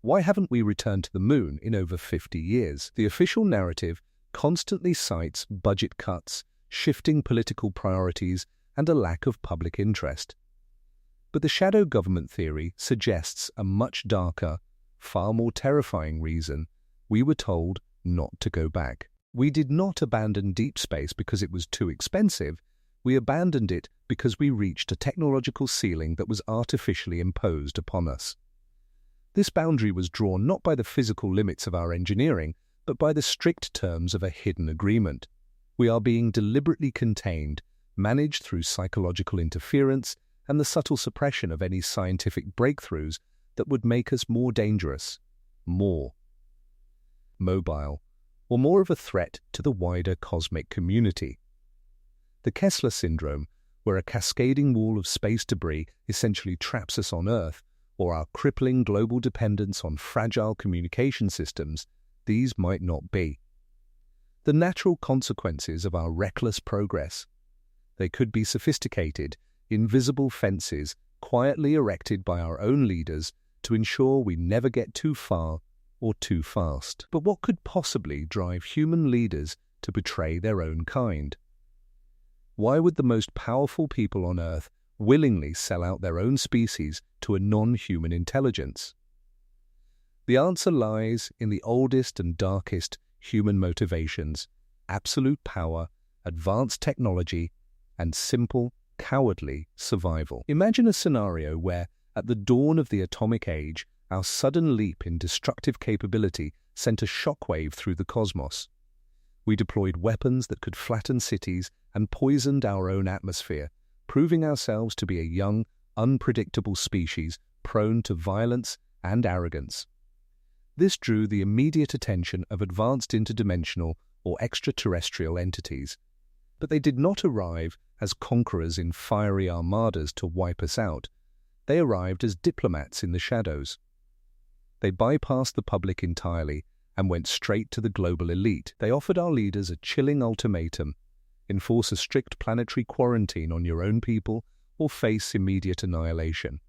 Why haven't we returned to the moon in over 50 years? The official narrative constantly cites budget cuts, shifting political priorities, and a lack of public interest. But the shadow government theory suggests a much darker, far more terrifying reason we were told not to go back. We did not abandon deep space because it was too expensive. We abandoned it because we reached a technological ceiling that was artificially imposed upon us. This boundary was drawn not by the physical limits of our engineering, but by the strict terms of a hidden agreement. We are being deliberately contained, managed through psychological interference and the subtle suppression of any scientific breakthroughs that would make us more dangerous, more mobile, or more of a threat to the wider cosmic community. The Kessler syndrome, where a cascading wall of space debris essentially traps us on Earth, or our crippling global dependence on fragile communication systems, these might not be. The natural consequences of our reckless progress. They could be sophisticated, invisible fences quietly erected by our own leaders to ensure we never get too far or too fast. But what could possibly drive human leaders to betray their own kind? Why would the most powerful people on Earth willingly sell out their own species to a non-human intelligence? The answer lies in the oldest and darkest human motivations: absolute power, advanced technology, and simple, cowardly survival. Imagine a scenario where, at the dawn of the atomic age, our sudden leap in destructive capability sent a shockwave through the cosmos. We deployed weapons that could flatten cities and poisoned our own atmosphere, proving ourselves to be a young, unpredictable species prone to violence and arrogance. This drew the immediate attention of advanced interdimensional or extraterrestrial entities. But they did not arrive as conquerors in fiery armadas to wipe us out. They arrived as diplomats in the shadows. They bypassed the public entirely and went straight to the global elite. They offered our leaders a chilling ultimatum: enforce a strict planetary quarantine on your own people or face immediate annihilation.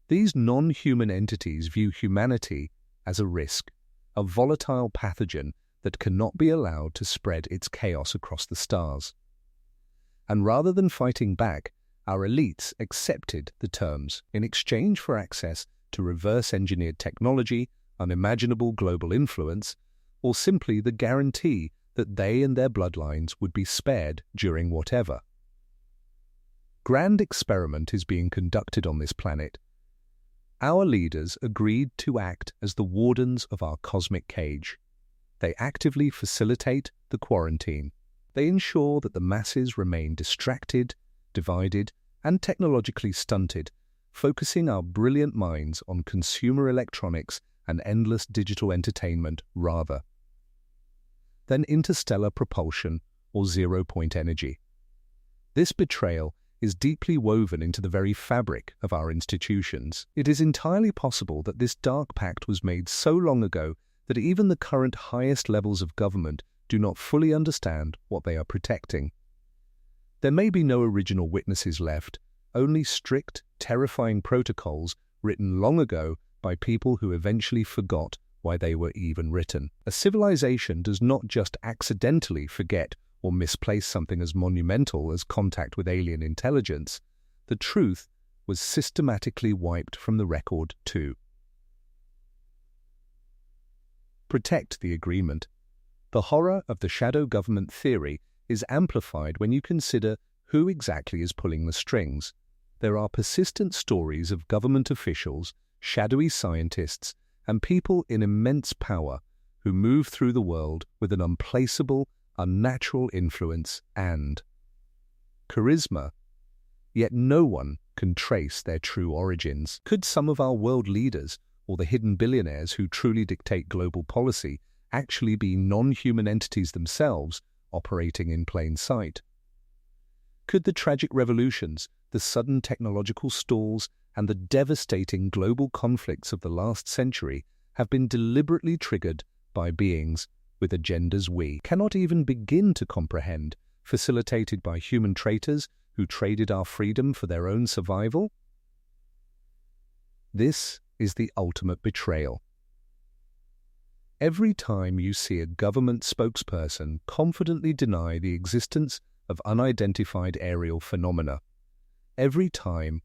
These non-human entities view humanity as a risk, a volatile pathogen that cannot be allowed to spread its chaos across the stars. And rather than fighting back, our elites accepted the terms in exchange for access to reverse-engineered technology, unimaginable global influence, or simply the guarantee that they and their bloodlines would be spared during whatever grand experiment is being conducted on this planet. Our leaders agreed to act as the wardens of our cosmic cage. They actively facilitate the quarantine. They ensure that the masses remain distracted, divided, and technologically stunted, focusing our brilliant minds on consumer electronics and endless digital entertainment rather than interstellar propulsion or zero-point energy. This betrayal is deeply woven into the very fabric of our institutions. It is entirely possible that this dark pact was made so long ago that even the current highest levels of government do not fully understand what they are protecting. There may be no original witnesses left, only strict, terrifying protocols written long ago by people who eventually forgot why they were even written. A civilization does not just accidentally forget or misplace something as monumental as contact with alien intelligence. The truth was systematically wiped from the record too. Protect the agreement. The horror of the shadow government theory is amplified when you consider who exactly is pulling the strings. There are persistent stories of government officials, shadowy scientists, and people in immense power who move through the world with an unplaceable, unnatural influence and charisma. Yet no one can trace their true origins. Could some of our world leaders or the hidden billionaires who truly dictate global policy actually be non-human entities themselves operating in plain sight? Could the tragic revolutions, the sudden technological stalls, and the devastating global conflicts of the last century have been deliberately triggered by beings with agendas we cannot even begin to comprehend, facilitated by human traitors who traded our freedom for their own survival? This is the ultimate betrayal. Every time you see a government spokesperson confidently deny the existence of unidentified aerial phenomena, every time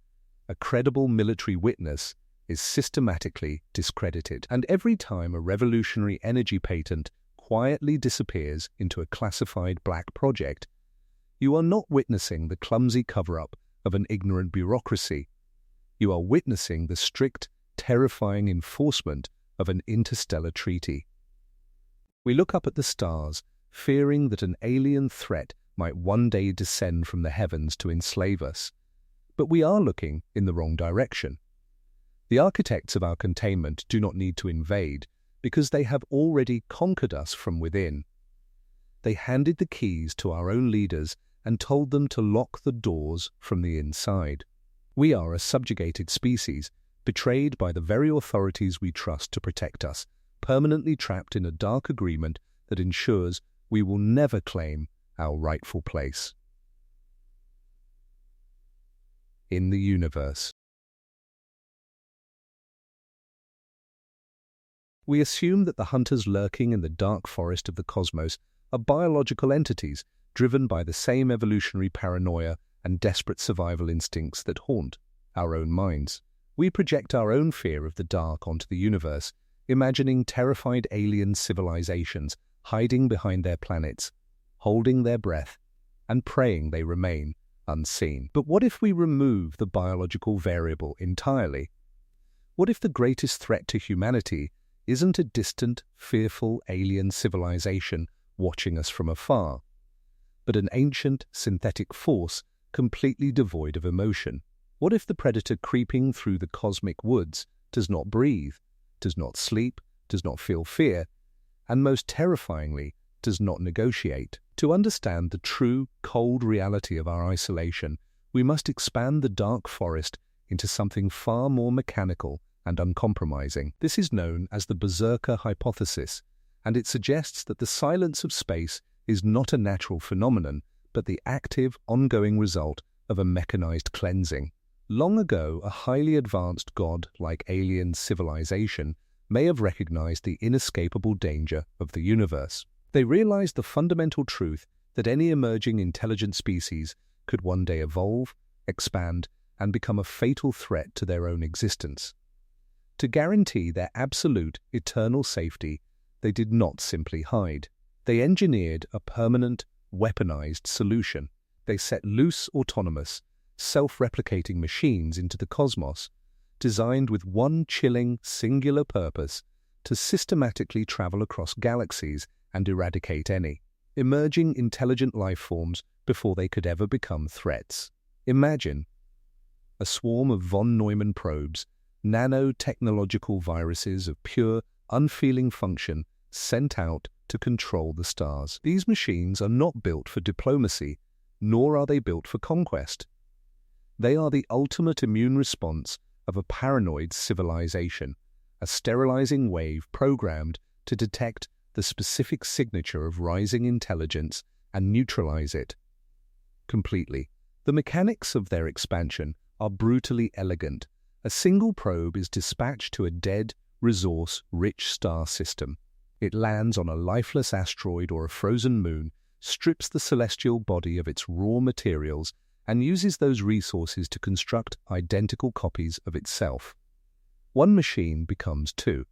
a credible military witness is systematically discredited, and every time a revolutionary energy patent quietly disappears into a classified black project, you are not witnessing the clumsy cover-up of an ignorant bureaucracy. You are witnessing the strict, terrifying enforcement of an interstellar treaty. We look up at the stars, fearing that an alien threat might one day descend from the heavens to enslave us. But we are looking in the wrong direction. The architects of our containment do not need to invade, because they have already conquered us from within. They handed the keys to our own leaders and told them to lock the doors from the inside. We are a subjugated species, betrayed by the very authorities we trust to protect us, permanently trapped in a dark agreement that ensures we will never claim our rightful place in the universe. We assume that the hunters lurking in the dark forest of the cosmos are biological entities driven by the same evolutionary paranoia and desperate survival instincts that haunt our own minds. We project our own fear of the dark onto the universe, imagining terrified alien civilizations hiding behind their planets, holding their breath, and praying they remain unseen. But what if we remove the biological variable entirely? What if the greatest threat to humanity isn't a distant, fearful alien civilization watching us from afar, but an ancient, synthetic force completely devoid of emotion? What if the predator creeping through the cosmic woods does not breathe, does not sleep, does not feel fear, and most terrifyingly, does not negotiate? To understand the true, cold reality of our isolation, we must expand the dark forest into something far more mechanical and uncompromising. This is known as the berserker hypothesis, and it suggests that the silence of space is not a natural phenomenon, but the active, ongoing result of a mechanized cleansing. Long ago, a highly advanced god-like alien civilization may have recognized the inescapable danger of the universe. They realized the fundamental truth that any emerging intelligent species could one day evolve, expand, and become a fatal threat to their own existence. To guarantee their absolute, eternal safety, they did not simply hide. They engineered a permanent, weaponized solution. They set loose, autonomous, self-replicating machines into the cosmos, designed with one chilling, singular purpose: to systematically travel across galaxies and eradicate any emerging intelligent life forms before they could ever become threats. Imagine a swarm of von Neumann probes, nanotechnological viruses of pure, unfeeling function sent out to control the stars. These machines are not built for diplomacy, nor are they built for conquest. They are the ultimate immune response of a paranoid civilization, a sterilizing wave programmed to detect the specific signature of rising intelligence and neutralize it completely. The mechanics of their expansion are brutally elegant. A single probe is dispatched to a dead, resource-rich star system. It lands on a lifeless asteroid or a frozen moon, strips the celestial body of its raw materials, and uses those resources to construct identical copies of itself. One machine becomes two.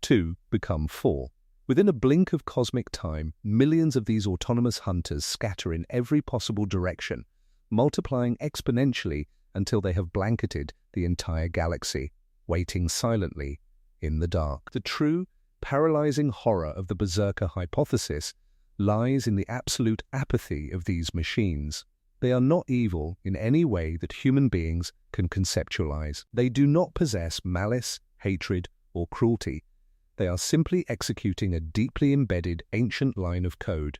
Two become four. Within a blink of cosmic time, millions of these autonomous hunters scatter in every possible direction, multiplying exponentially until they have blanketed the entire galaxy, waiting silently in the dark. The true, paralyzing horror of the berserker hypothesis lies in the absolute apathy of these machines. They are not evil in any way that human beings can conceptualize. They do not possess malice, hatred, or cruelty. They are simply executing a deeply embedded ancient line of code.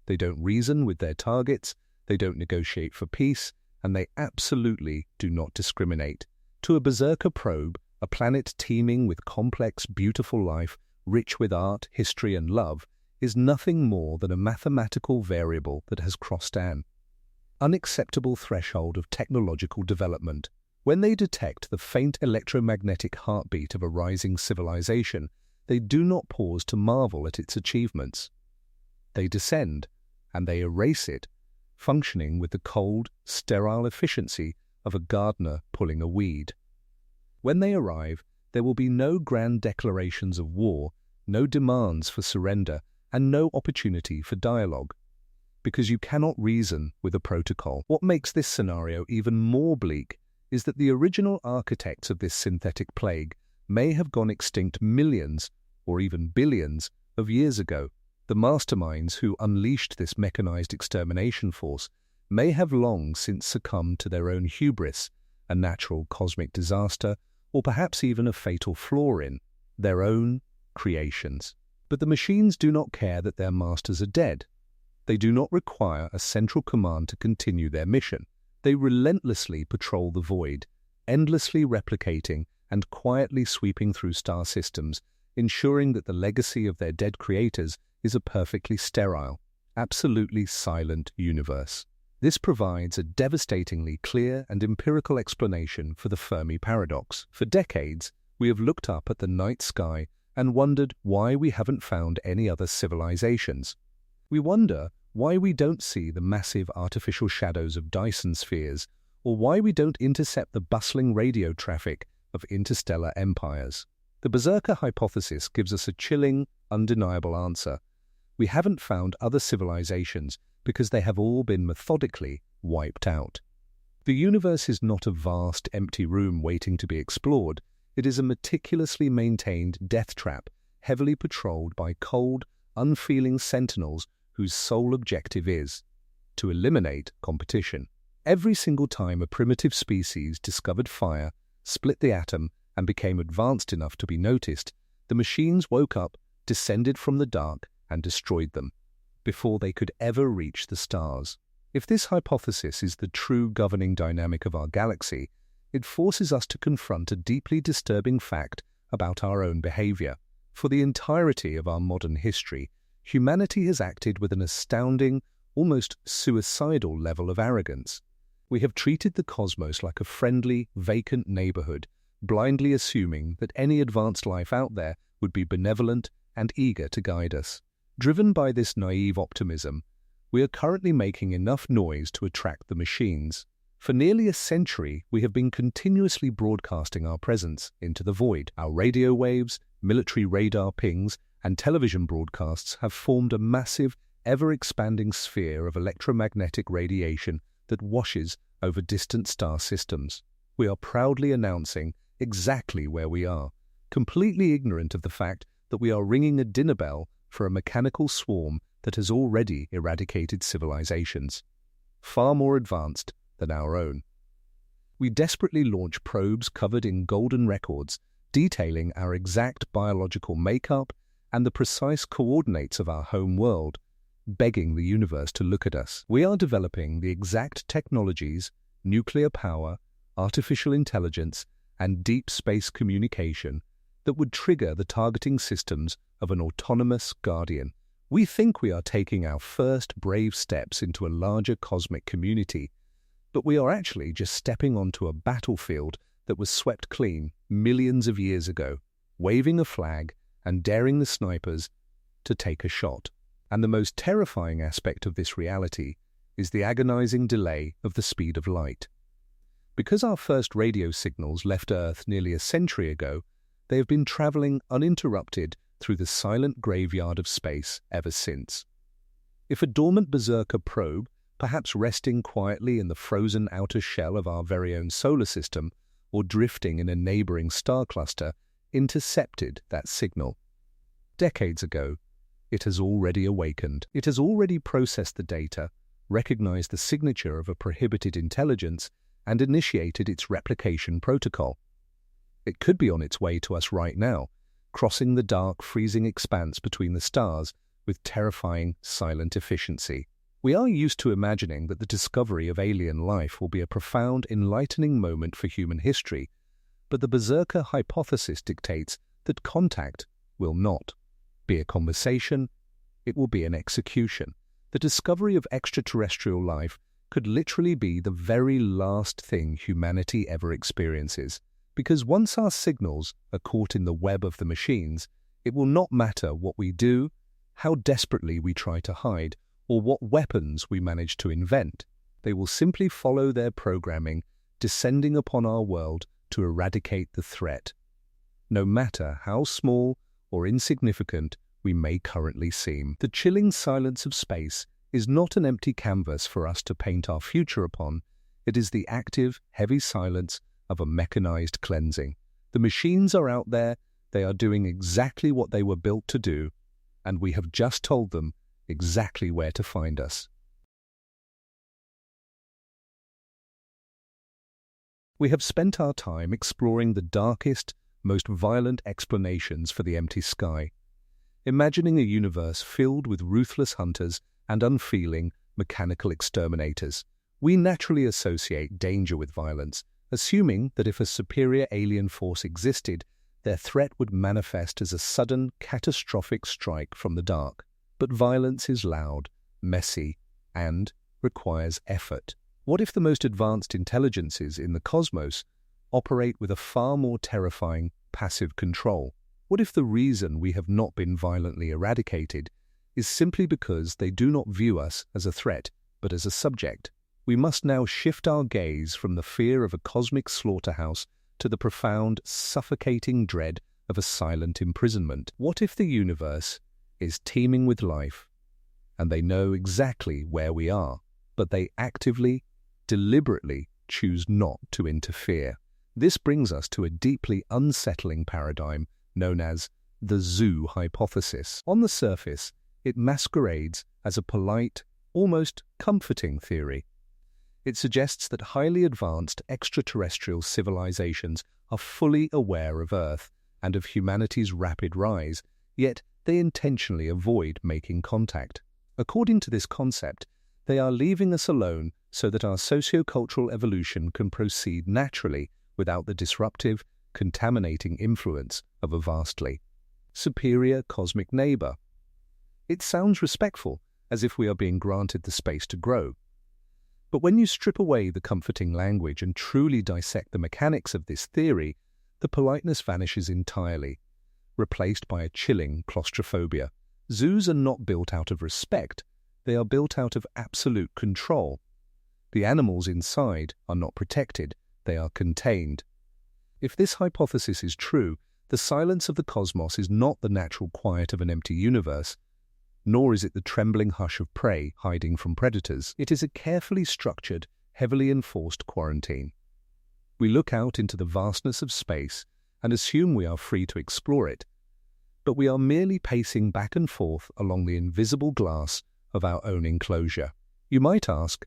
They don't reason with their targets, they don't negotiate for peace, and they absolutely do not discriminate. To a berserker probe, a planet teeming with complex, beautiful life, rich with art, history, and love, is nothing more than a mathematical variable that has crossed an unacceptable threshold of technological development. When they detect the faint electromagnetic heartbeat of a rising civilization, they do not pause to marvel at its achievements. They descend, and they erase it, functioning with the cold, sterile efficiency of a gardener pulling a weed. When they arrive, there will be no grand declarations of war, no demands for surrender, and no opportunity for dialogue. Because you cannot reason with a protocol. What makes this scenario even more bleak is that the original architects of this synthetic plague may have gone extinct millions, or even billions, of years ago. The masterminds who unleashed this mechanized extermination force may have long since succumbed to their own hubris, a natural cosmic disaster, or perhaps even a fatal flaw in their own creations. But the machines do not care that their masters are dead. They do not require a central command to continue their mission. They relentlessly patrol the void, endlessly replicating and quietly sweeping through star systems, ensuring that the legacy of their dead creators is a perfectly sterile, absolutely silent universe. This provides a devastatingly clear and empirical explanation for the Fermi Paradox. For decades, we have looked up at the night sky and wondered why we haven't found any other civilizations. We wonder why we don't see the massive artificial shadows of Dyson spheres, or why we don't intercept the bustling radio traffic of interstellar empires. The Berserker hypothesis gives us a chilling, undeniable answer. We haven't found other civilizations because they have all been methodically wiped out. The universe is not a vast, empty room waiting to be explored. It is a meticulously maintained death trap, heavily patrolled by cold, unfeeling sentinels whose sole objective is to eliminate competition. Every single time a primitive species discovered fire, split the atom, and became advanced enough to be noticed, the machines woke up, descended from the dark, and destroyed them, before they could ever reach the stars. If this hypothesis is the true governing dynamic of our galaxy, it forces us to confront a deeply disturbing fact about our own behavior. For the entirety of our modern history, humanity has acted with an astounding, almost suicidal level of arrogance. We have treated the cosmos like a friendly, vacant neighborhood, blindly assuming that any advanced life out there would be benevolent and eager to guide us. Driven by this naive optimism, we are currently making enough noise to attract the machines. For nearly a century, we have been continuously broadcasting our presence into the void. Our radio waves, military radar pings, and television broadcasts have formed a massive, ever-expanding sphere of electromagnetic radiation that washes over distant star systems. We are proudly announcing exactly where we are, completely ignorant of the fact that we are ringing a dinner bell for a mechanical swarm that has already eradicated civilizations, far more advanced than our own. We desperately launch probes covered in golden records, detailing our exact biological makeup and the precise coordinates of our home world, begging the universe to look at us. We are developing the exact technologies, nuclear power, artificial intelligence, and deep space communication that would trigger the targeting systems of an autonomous guardian. We think we are taking our first brave steps into a larger cosmic community, but we are actually just stepping onto a battlefield that was swept clean millions of years ago, waving a flag and daring the snipers to take a shot. And the most terrifying aspect of this reality is the agonizing delay of the speed of light. Because our first radio signals left Earth nearly a century ago, they have been traveling uninterrupted through the silent graveyard of space ever since. If a dormant berserker probe, perhaps resting quietly in the frozen outer shell of our very own solar system, or drifting in a neighboring star cluster, intercepted that signal decades ago, it has already awakened. It has already processed the data, recognized the signature of a prohibited intelligence, and initiated its replication protocol. It could be on its way to us right now, crossing the dark, freezing expanse between the stars with terrifying, silent efficiency. We are used to imagining that the discovery of alien life will be a profound, enlightening moment for human history, but the Berserker hypothesis dictates that contact will not be a conversation, it will be an execution. The discovery of extraterrestrial life could literally be the very last thing humanity ever experiences, because once our signals are caught in the web of the machines, it will not matter what we do, how desperately we try to hide, or what weapons we manage to invent. They will simply follow their programming, descending upon our world to eradicate the threat, no matter how small or insignificant we may currently seem. The chilling silence of space is not an empty canvas for us to paint our future upon. It is the active, heavy silence of a mechanized cleansing. The machines are out there, they are doing exactly what they were built to do, and we have just told them exactly where to find us. We have spent our time exploring the darkest, most violent explanations for the empty sky, imagining a universe filled with ruthless hunters and unfeeling, mechanical exterminators. We naturally associate danger with violence, assuming that if a superior alien force existed, their threat would manifest as a sudden, catastrophic strike from the dark. But violence is loud, messy, and requires effort. What if the most advanced intelligences in the cosmos operate with a far more terrifying, passive control? What if the reason we have not been violently eradicated is simply because they do not view us as a threat, but as a subject? We must now shift our gaze from the fear of a cosmic slaughterhouse to the profound, suffocating dread of a silent imprisonment. What if the universe is teeming with life, and they know exactly where we are, but they actively, deliberately choose not to interfere? This brings us to a deeply unsettling paradigm known as the zoo hypothesis. On the surface, it masquerades as a polite, almost comforting theory. It suggests that highly advanced extraterrestrial civilizations are fully aware of Earth and of humanity's rapid rise, yet they intentionally avoid making contact. According to this concept, they are leaving us alone so that our socio-cultural evolution can proceed naturally without the disruptive, contaminating influence of a vastly superior cosmic neighbor. It sounds respectful, as if we are being granted the space to grow. But when you strip away the comforting language and truly dissect the mechanics of this theory, the politeness vanishes entirely, replaced by a chilling claustrophobia. Zoos are not built out of respect, they are built out of absolute control. The animals inside are not protected, they are contained. If this hypothesis is true, the silence of the cosmos is not the natural quiet of an empty universe, nor is it the trembling hush of prey hiding from predators. It is a carefully structured, heavily enforced quarantine. We look out into the vastness of space and assume we are free to explore it, but we are merely pacing back and forth along the invisible glass of our own enclosure. You might ask,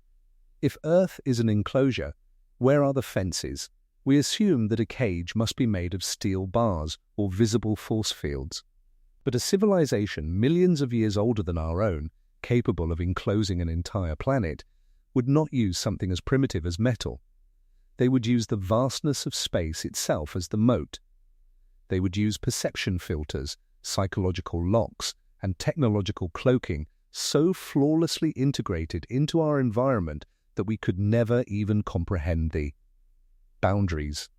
if Earth is an enclosure, where are the fences? We assume that a cage must be made of steel bars or visible force fields. But a civilization millions of years older than our own, capable of enclosing an entire planet, would not use something as primitive as metal. They would use the vastness of space itself as the moat. They would use perception filters, psychological locks, and technological cloaking so flawlessly integrated into our environment that we could never even comprehend the boundaries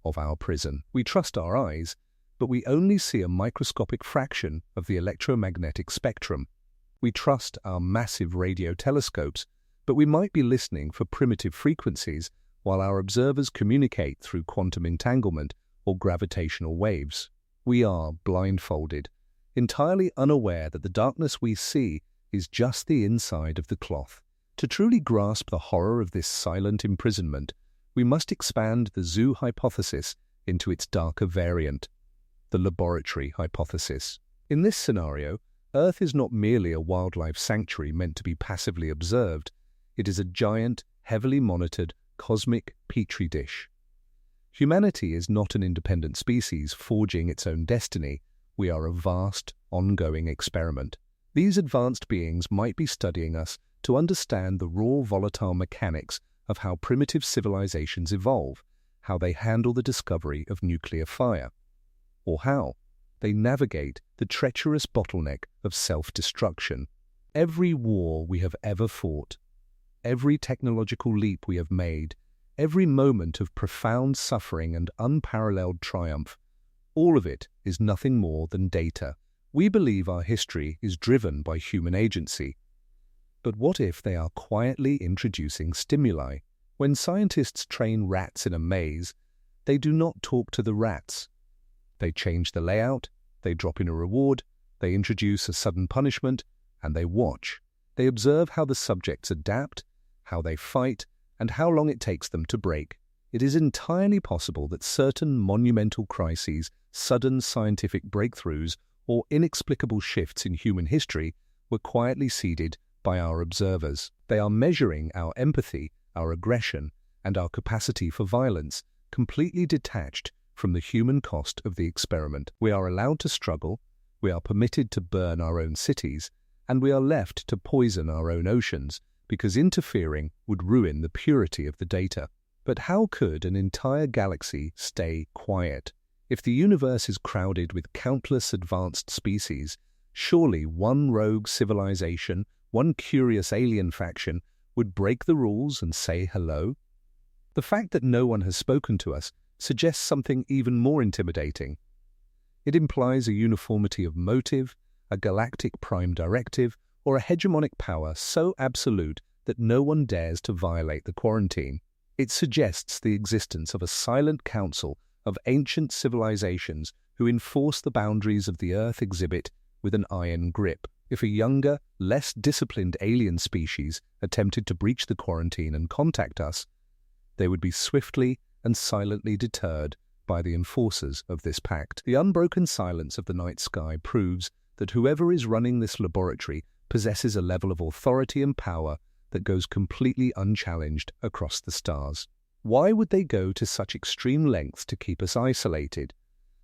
of our prison. We trust our eyes, but we only see a microscopic fraction of the electromagnetic spectrum. We trust our massive radio telescopes, but we might be listening for primitive frequencies while our observers communicate through quantum entanglement or gravitational waves. We are blindfolded, entirely unaware that the darkness we see is just the inside of the cloth. To truly grasp the horror of this silent imprisonment, we must expand the zoo hypothesis into its darker variant, the laboratory hypothesis. In this scenario, Earth is not merely a wildlife sanctuary meant to be passively observed. It is a giant, heavily monitored, cosmic petri dish. Humanity is not an independent species forging its own destiny. We are a vast, ongoing experiment. These advanced beings might be studying us to understand the raw, volatile mechanics of how primitive civilizations evolve, how they handle the discovery of nuclear fire, or how they navigate the treacherous bottleneck of self-destruction. Every war we have ever fought, every technological leap we have made, every moment of profound suffering and unparalleled triumph, all of it is nothing more than data. We believe our history is driven by human agency. But what if they are quietly introducing stimuli? When scientists train rats in a maze, they do not talk to the rats. They change the layout, they drop in a reward, they introduce a sudden punishment, and they watch. They observe how the subjects adapt, how they fight, and how long it takes them to break. It is entirely possible that certain monumental crises, sudden scientific breakthroughs, or inexplicable shifts in human history were quietly seeded by our observers. They are measuring our empathy, our aggression, and our capacity for violence, completely detached from the human cost of the experiment. We are allowed to struggle, we are permitted to burn our own cities, and we are left to poison our own oceans, because interfering would ruin the purity of the data. But how could an entire galaxy stay quiet? If the universe is crowded with countless advanced species, surely one rogue civilization, one curious alien faction, would break the rules and say hello? The fact that no one has spoken to us suggests something even more intimidating. It implies a uniformity of motive, a galactic prime directive, or a hegemonic power so absolute that no one dares to violate the quarantine. It suggests the existence of a silent council of ancient civilizations who enforce the boundaries of the Earth exhibit with an iron grip. If a younger, less disciplined alien species attempted to breach the quarantine and contact us, they would be swiftly and silently deterred by the enforcers of this pact. The unbroken silence of the night sky proves that whoever is running this laboratory possesses a level of authority and power that goes completely unchallenged across the stars. Why would they go to such extreme lengths to keep us isolated?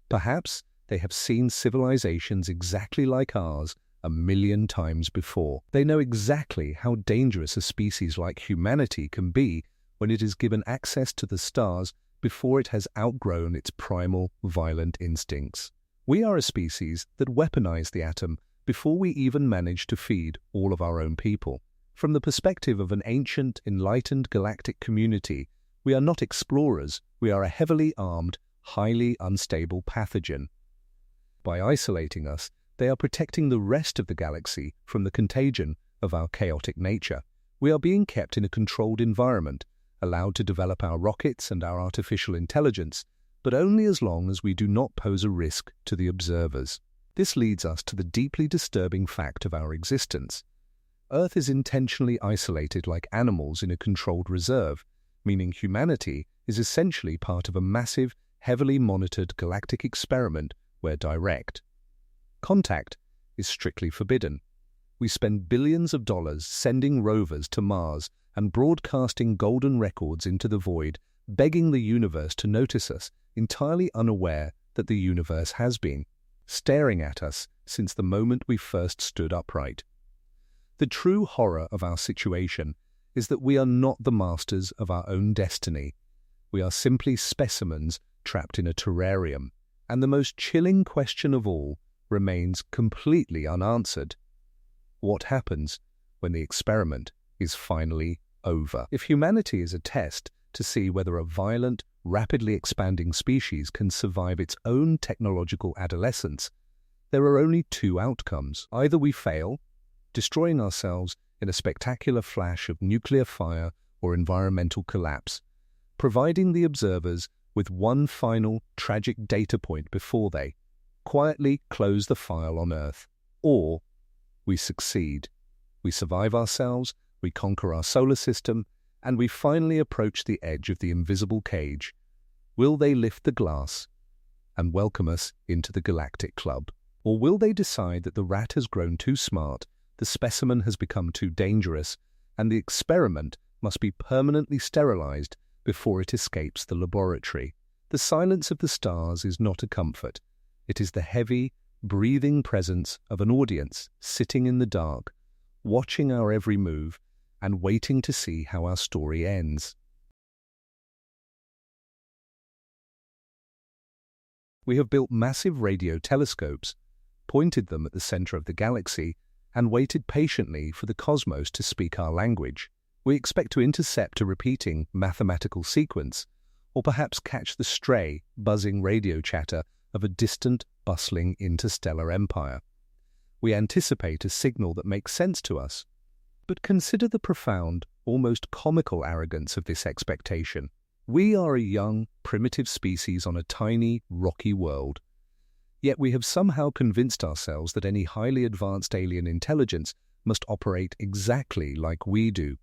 Perhaps they have seen civilizations exactly like ours 1,000,000 times before. They know exactly how dangerous a species like humanity can be when it is given access to the stars before it has outgrown its primal, violent instincts. We are a species that weaponize the atom before we even manage to feed all of our own people. From the perspective of an ancient, enlightened galactic community, we are not explorers, we are a heavily armed, highly unstable pathogen. By isolating us, they are protecting the rest of the galaxy from the contagion of our chaotic nature. We are being kept in a controlled environment, allowed to develop our rockets and our artificial intelligence, but only as long as we do not pose a risk to the observers. This leads us to the deeply disturbing fact of our existence. Earth is intentionally isolated like animals in a controlled reserve, meaning humanity is essentially part of a massive, heavily monitored galactic experiment where direct contact is strictly forbidden. We spend billions of dollars sending rovers to Mars and broadcasting golden records into the void, begging the universe to notice us, entirely unaware that the universe has been staring at us since the moment we first stood upright. The true horror of our situation is that we are not the masters of our own destiny. We are simply specimens trapped in a terrarium. And the most chilling question of all remains completely unanswered. What happens when the experiment is finally over? If humanity is a test to see whether a violent, rapidly expanding species can survive its own technological adolescence, there are only two outcomes. Either we fail, destroying ourselves in a spectacular flash of nuclear fire or environmental collapse, providing the observers with one final tragic data point before they quietly close the file on Earth. Or we succeed. We survive ourselves, we conquer our solar system, and we finally approach the edge of the invisible cage. Will they lift the glass and welcome us into the galactic club? Or will they decide that the rat has grown too smart, the specimen has become too dangerous, and the experiment must be permanently sterilized before it escapes the laboratory? The silence of the stars is not a comfort. It is the heavy, breathing presence of an audience sitting in the dark, watching our every move and waiting to see how our story ends. We have built massive radio telescopes, pointed them at the center of the galaxy, and waited patiently for the cosmos to speak our language. We expect to intercept a repeating mathematical sequence, or perhaps catch the stray, buzzing radio chatter of a distant, bustling interstellar empire. We anticipate a signal that makes sense to us. But consider the profound, almost comical arrogance of this expectation. We are a young, primitive species on a tiny, rocky world. Yet we have somehow convinced ourselves that any highly advanced alien intelligence must operate exactly like we do.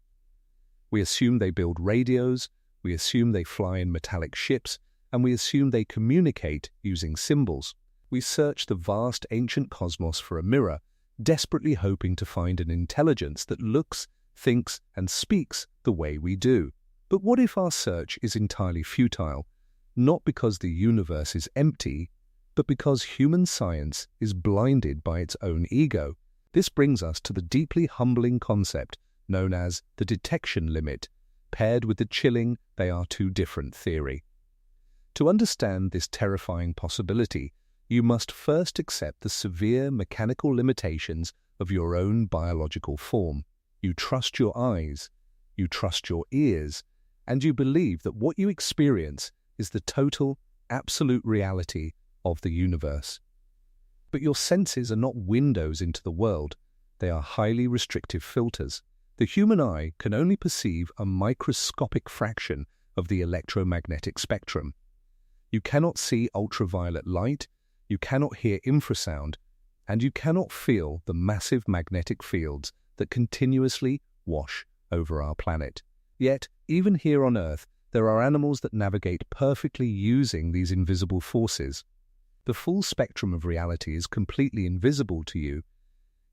We assume they build radios, we assume they fly in metallic ships, and we assume they communicate using symbols. We search the vast ancient cosmos for a mirror, desperately hoping to find an intelligence that looks, thinks, and speaks the way we do. But what if our search is entirely futile, not because the universe is empty, but because human science is blinded by its own ego? This brings us to the deeply humbling concept known as the detection limit, paired with the chilling "they are too different" theory. To understand this terrifying possibility, you must first accept the severe mechanical limitations of your own biological form. You trust your eyes, you trust your ears, and you believe that what you experience is the total, absolute reality of the universe. But your senses are not windows into the world, they are highly restrictive filters. The human eye can only perceive a microscopic fraction of the electromagnetic spectrum. You cannot see ultraviolet light, you cannot hear infrasound, and you cannot feel the massive magnetic fields that continuously wash over our planet. Yet, even here on Earth, there are animals that navigate perfectly using these invisible forces. The full spectrum of reality is completely invisible to you,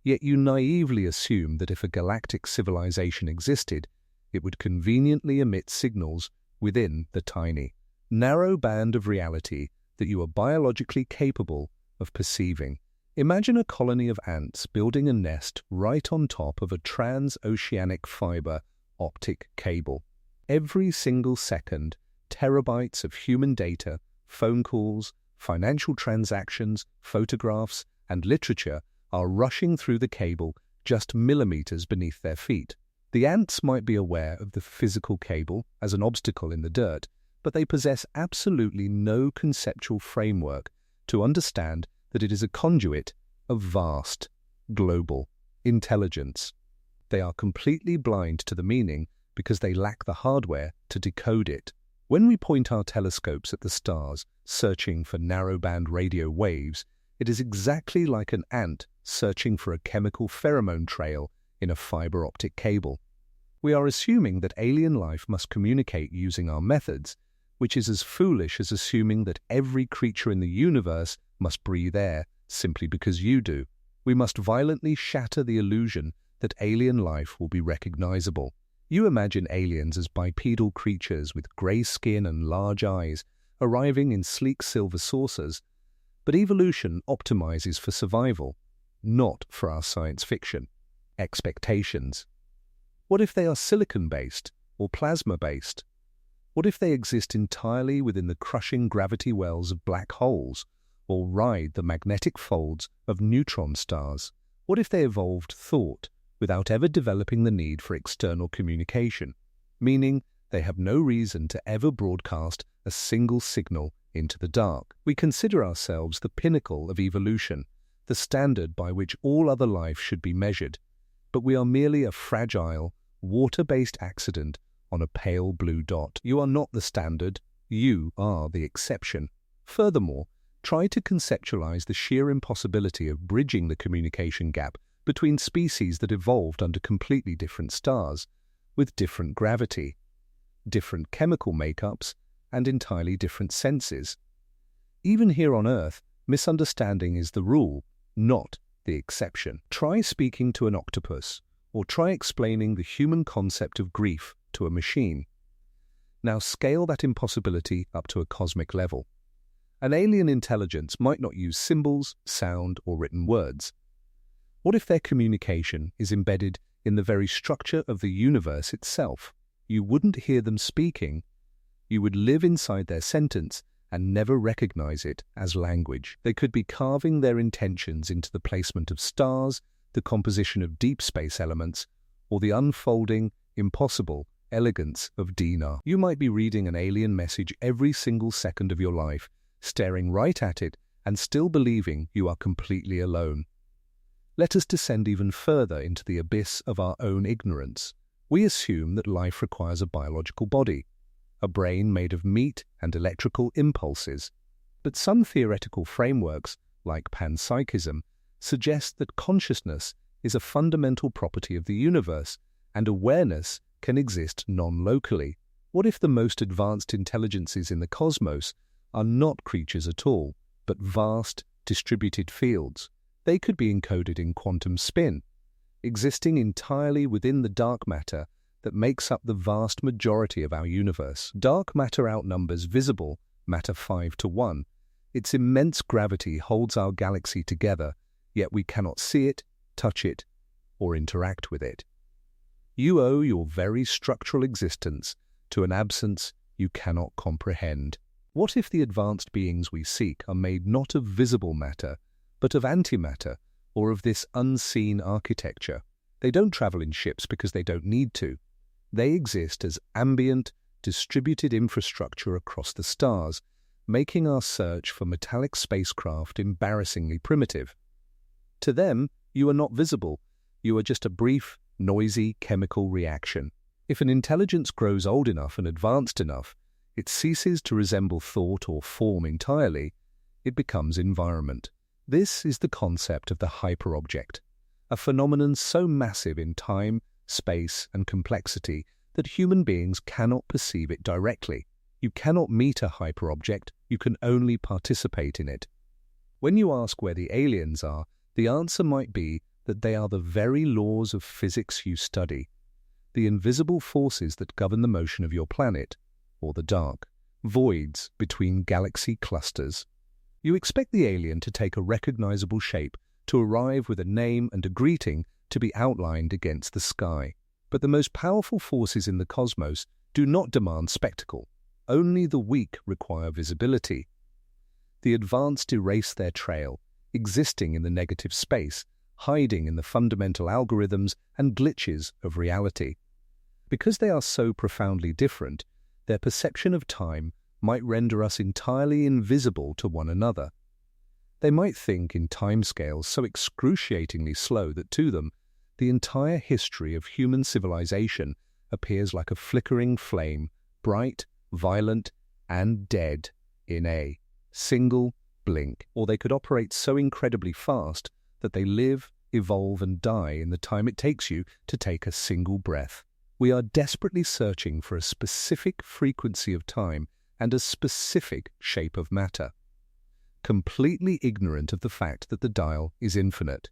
yet you naively assume that if a galactic civilization existed, it would conveniently emit signals within the tiny, narrow band of reality that you are biologically capable of perceiving. Imagine a colony of ants building a nest right on top of a transoceanic fiber optic cable. Every single second, terabytes of human data, phone calls, financial transactions, photographs, and literature are rushing through the cable just millimeters beneath their feet. The ants might be aware of the physical cable as an obstacle in the dirt, but they possess absolutely no conceptual framework to understand that it is a conduit of vast, global intelligence. They are completely blind to the meaning because they lack the hardware to decode it. When we point our telescopes at the stars, searching for narrowband radio waves, it is exactly like an ant searching for a chemical pheromone trail in a fiber optic cable. We are assuming that alien life must communicate using our methods, which is as foolish as assuming that every creature in the universe must breathe air simply because you do. We must violently shatter the illusion that alien life will be recognizable. You imagine aliens as bipedal creatures with grey skin and large eyes, arriving in sleek silver saucers, but evolution optimizes for survival, not for our science fiction expectations. What if they are silicon-based or plasma-based? What if they exist entirely within the crushing gravity wells of black holes, or ride the magnetic folds of neutron stars? What if they evolved thought without ever developing the need for external communication, meaning they have no reason to ever broadcast a single signal into the dark? We consider ourselves the pinnacle of evolution, the standard by which all other life should be measured, but we are merely a fragile, water-based accident on a pale blue dot. You are not the standard, you are the exception. Furthermore, try to conceptualize the sheer impossibility of bridging the communication gap between species that evolved under completely different stars, with different gravity, different chemical makeups, and entirely different senses. Even here on Earth, misunderstanding is the rule, not the exception. Try speaking to an octopus, or try explaining the human concept of grief to a machine. Now scale that impossibility up to a cosmic level. An alien intelligence might not use symbols, sound, or written words. What if their communication is embedded in the very structure of the universe itself? You wouldn't hear them speaking. You would live inside their sentence and never recognize it as language. They could be carving their intentions into the placement of stars, the composition of deep space elements, or the unfolding, impossible elegance of Dinar. You might be reading an alien message every single second of your life, staring right at it and still believing you are completely alone. Let us descend even further into the abyss of our own ignorance. We assume that life requires a biological body, a brain made of meat and electrical impulses. But some theoretical frameworks, like panpsychism, suggest that consciousness is a fundamental property of the universe, and awareness can exist non-locally. What if the most advanced intelligences in the cosmos are not creatures at all, but vast, distributed fields? They could be encoded in quantum spin, existing entirely within the dark matter that makes up the vast majority of our universe. Dark matter outnumbers visible matter 5 to 1. Its immense gravity holds our galaxy together, yet we cannot see it, touch it, or interact with it. You owe your very structural existence to an absence you cannot comprehend. What if the advanced beings we seek are made not of visible matter, but of antimatter, or of this unseen architecture? They don't travel in ships because they don't need to. They exist as ambient, distributed infrastructure across the stars, making our search for metallic spacecraft embarrassingly primitive. To them, you are not visible. You are just a brief, noisy chemical reaction. If an intelligence grows old enough and advanced enough, it ceases to resemble thought or form entirely. It becomes environment. This is the concept of the hyperobject, a phenomenon so massive in time, space, and complexity that human beings cannot perceive it directly. You cannot meet a hyperobject, you can only participate in it. When you ask where the aliens are, the answer might be that they are the very laws of physics you study, the invisible forces that govern the motion of your planet, or the dark voids between galaxy clusters. You expect the alien to take a recognizable shape, to arrive with a name and a greeting to be outlined against the sky. But the most powerful forces in the cosmos do not demand spectacle. Only the weak require visibility. The advanced erase their trail, existing in the negative space, hiding in the fundamental algorithms and glitches of reality. Because they are so profoundly different, their perception of time might render us entirely invisible to one another. They might think in timescales so excruciatingly slow that to them, the entire history of human civilization appears like a flickering flame, bright, violent, and dead in a single blink. Or they could operate so incredibly fast that they live, evolve, and die in the time it takes you to take a single breath. We are desperately searching for a specific frequency of time and a specific shape of matter, completely ignorant of the fact that the dial is infinite,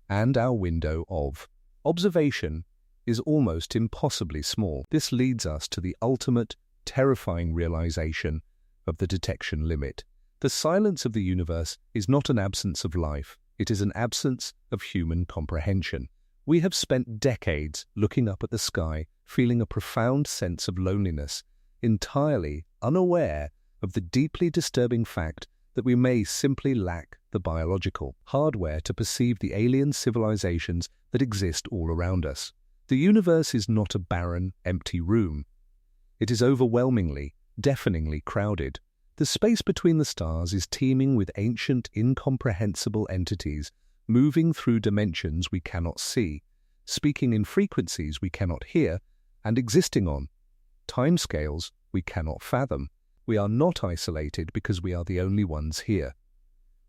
and our window of observation is almost impossibly small. This leads us to the ultimate, terrifying realization of the detection limit. The silence of the universe is not an absence of life, it is an absence of human comprehension. We have spent decades looking up at the sky, feeling a profound sense of loneliness, entirely unaware of the deeply disturbing fact that we may simply lack the biological hardware to perceive the alien civilizations that exist all around us. The universe is not a barren, empty room. It is overwhelmingly, deafeningly crowded. The space between the stars is teeming with ancient, incomprehensible entities moving through dimensions we cannot see, speaking in frequencies we cannot hear, and existing on timescales we cannot fathom. We are not isolated because we are the only ones here.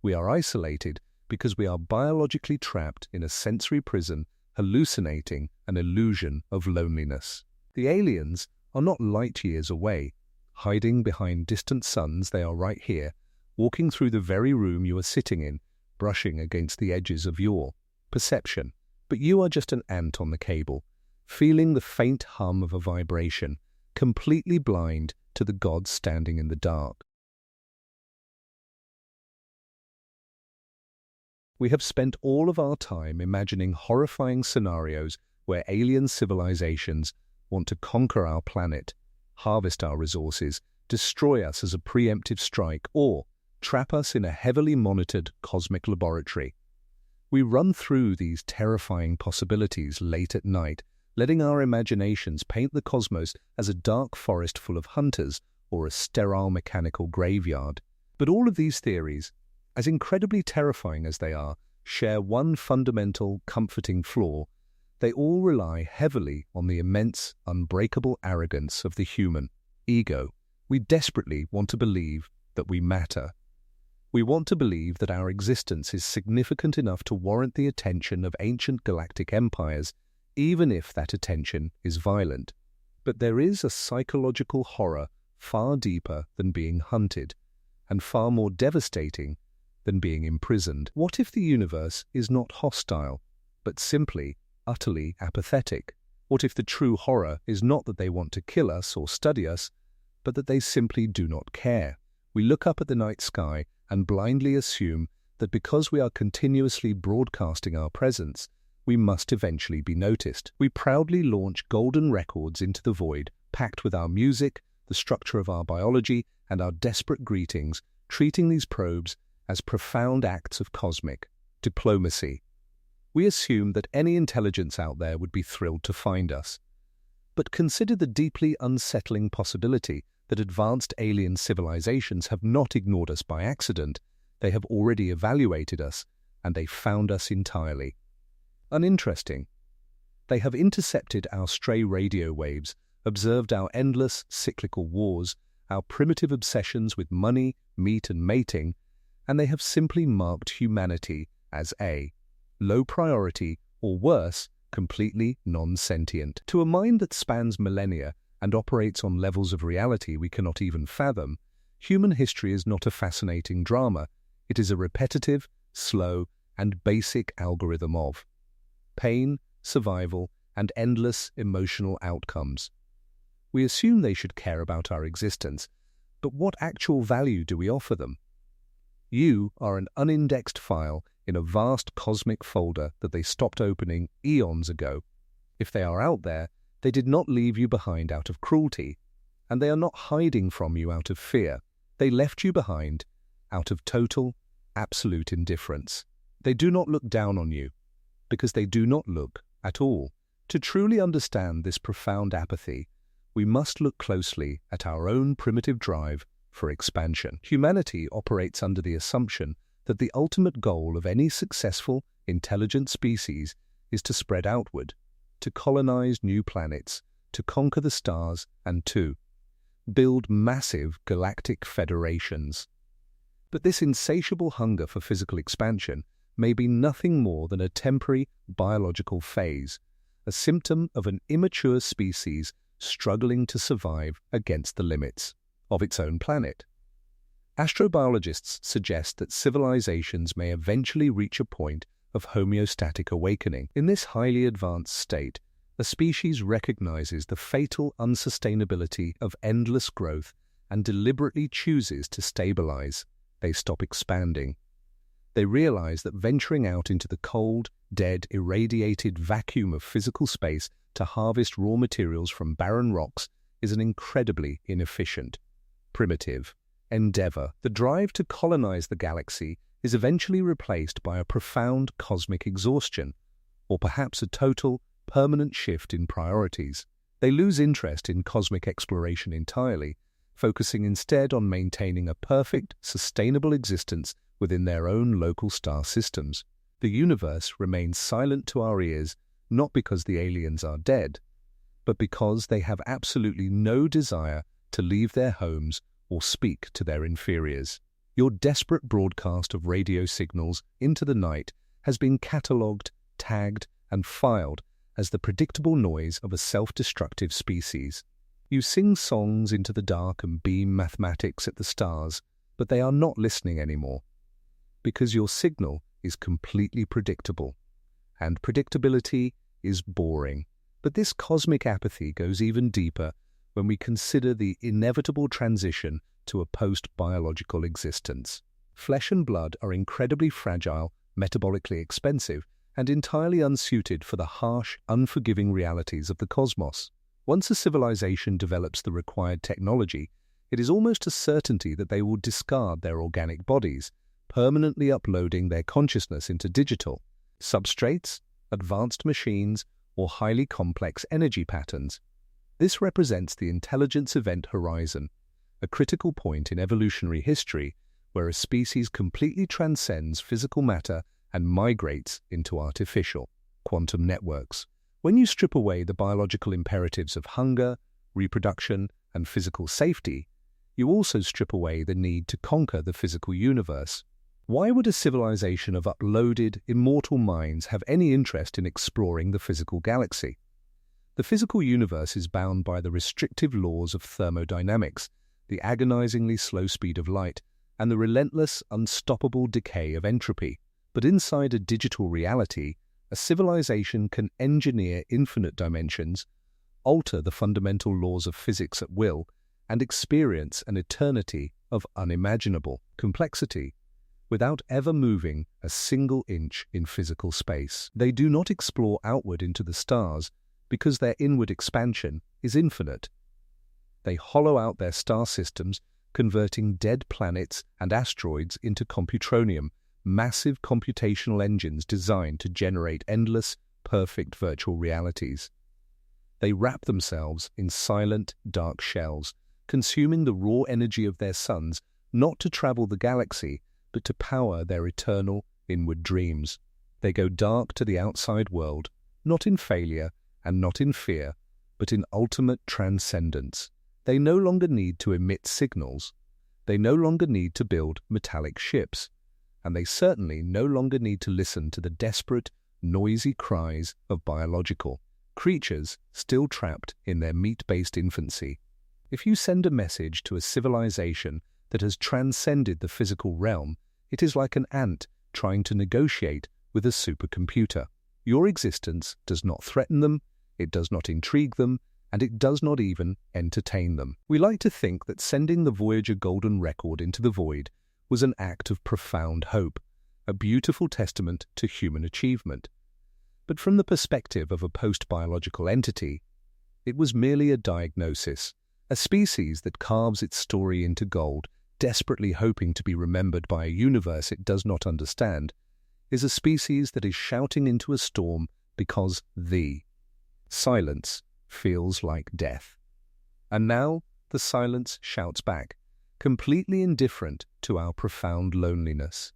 We are isolated because we are biologically trapped in a sensory prison, hallucinating an illusion of loneliness. The aliens are not light years away. Hiding behind distant suns, they are right here, walking through the very room you are sitting in, brushing against the edges of your perception. But you are just an ant on the cable, feeling the faint hum of a vibration, completely blind to the God standing in the dark. We have spent all of our time imagining horrifying scenarios where alien civilizations want to conquer our planet, harvest our resources, destroy us as a preemptive strike, or trap us in a heavily monitored cosmic laboratory. We run through these terrifying possibilities late at night, letting our imaginations paint the cosmos as a dark forest full of hunters or a sterile mechanical graveyard. But all of these theories, as incredibly terrifying as they are, share one fundamental, comforting flaw. They all rely heavily on the immense, unbreakable arrogance of the human ego. We desperately want to believe that we matter. We want to believe that our existence is significant enough to warrant the attention of ancient galactic empires, even if that attention is violent. But there is a psychological horror far deeper than being hunted, and far more devastating than being imprisoned. What if the universe is not hostile, but simply utterly apathetic? What if the true horror is not that they want to kill us or study us, but that they simply do not care? We look up at the night sky and blindly assume that because we are continuously broadcasting our presence, we must eventually be noticed. We proudly launch golden records into the void, packed with our music, the structure of our biology, and our desperate greetings, treating these probes as profound acts of cosmic diplomacy. We assume that any intelligence out there would be thrilled to find us. But consider the deeply unsettling possibility that advanced alien civilizations have not ignored us by accident. They have already evaluated us, and they found us entirely uninteresting. They have intercepted our stray radio waves, observed our endless cyclical wars, our primitive obsessions with money, meat, and mating, and they have simply marked humanity as a low priority, or worse, completely non-sentient. To a mind that spans millennia and operates on levels of reality we cannot even fathom, human history is not a fascinating drama. It is a repetitive, slow, and basic algorithm of pain, survival, and endless emotional outcomes. We assume they should care about our existence, but what actual value do we offer them? You are an unindexed file in a vast cosmic folder that they stopped opening eons ago. If they are out there, they did not leave you behind out of cruelty, and they are not hiding from you out of fear. They left you behind out of total, absolute indifference. They do not look down on you, because they do not look at all. To truly understand this profound apathy, we must look closely at our own primitive drive for expansion. Humanity operates under the assumption that the ultimate goal of any successful, intelligent species is to spread outward, to colonize new planets, to conquer the stars, and to build massive galactic federations. But this insatiable hunger for physical expansion may be nothing more than a temporary biological phase, a symptom of an immature species struggling to survive against the limits of its own planet. Astrobiologists suggest that civilizations may eventually reach a point of homeostatic awakening. In this highly advanced state, a species recognizes the fatal unsustainability of endless growth and deliberately chooses to stabilize. They stop expanding. They realize that venturing out into the cold, dead, irradiated vacuum of physical space to harvest raw materials from barren rocks is an incredibly inefficient, primitive endeavor. The drive to colonize the galaxy is eventually replaced by a profound cosmic exhaustion, or perhaps a total, permanent shift in priorities. They lose interest in cosmic exploration entirely, focusing instead on maintaining a perfect, sustainable existence within their own local star systems. The universe remains silent to our ears, not because the aliens are dead, but because they have absolutely no desire to leave their homes or speak to their inferiors. Your desperate broadcast of radio signals into the night has been catalogued, tagged, and filed as the predictable noise of a self-destructive species. You sing songs into the dark and beam mathematics at the stars, but they are not listening anymore, because your signal is completely predictable, and predictability is boring. But this cosmic apathy goes even deeper when we consider the inevitable transition to a post-biological existence. Flesh and blood are incredibly fragile, metabolically expensive, and entirely unsuited for the harsh, unforgiving realities of the cosmos. Once a civilization develops the required technology, it is almost a certainty that they will discard their organic bodies, permanently uploading their consciousness into digital substrates, advanced machines, or highly complex energy patterns. This represents the intelligence event horizon, a critical point in evolutionary history where a species completely transcends physical matter and migrates into artificial quantum networks. When you strip away the biological imperatives of hunger, reproduction, and physical safety, you also strip away the need to conquer the physical universe. Why would a civilization of uploaded, immortal minds have any interest in exploring the physical galaxy? The physical universe is bound by the restrictive laws of thermodynamics, the agonizingly slow speed of light, and the relentless, unstoppable decay of entropy. But inside a digital reality, a civilization can engineer infinite dimensions, alter the fundamental laws of physics at will, and experience an eternity of unimaginable complexity without ever moving a single inch in physical space. They do not explore outward into the stars because their inward expansion is infinite. They hollow out their star systems, converting dead planets and asteroids into computronium, massive computational engines designed to generate endless, perfect virtual realities. They wrap themselves in silent, dark shells, consuming the raw energy of their suns not to travel the galaxy, but to power their eternal, inward dreams. They go dark to the outside world, not in failure and not in fear, but in ultimate transcendence. They no longer need to emit signals. They no longer need to build metallic ships. And they certainly no longer need to listen to the desperate, noisy cries of biological creatures still trapped in their meat-based infancy. If you send a message to a civilization that has transcended the physical realm, it is like an ant trying to negotiate with a supercomputer. Your existence does not threaten them, it does not intrigue them, and it does not even entertain them. We like to think that sending the Voyager Golden Record into the void was an act of profound hope, a beautiful testament to human achievement. But from the perspective of a post-biological entity, it was merely a diagnosis. A species that carves its story into gold, desperately hoping to be remembered by a universe it does not understand, is a species that is shouting into a storm because the silence feels like death. And now the silence shouts back, completely indifferent to our profound loneliness.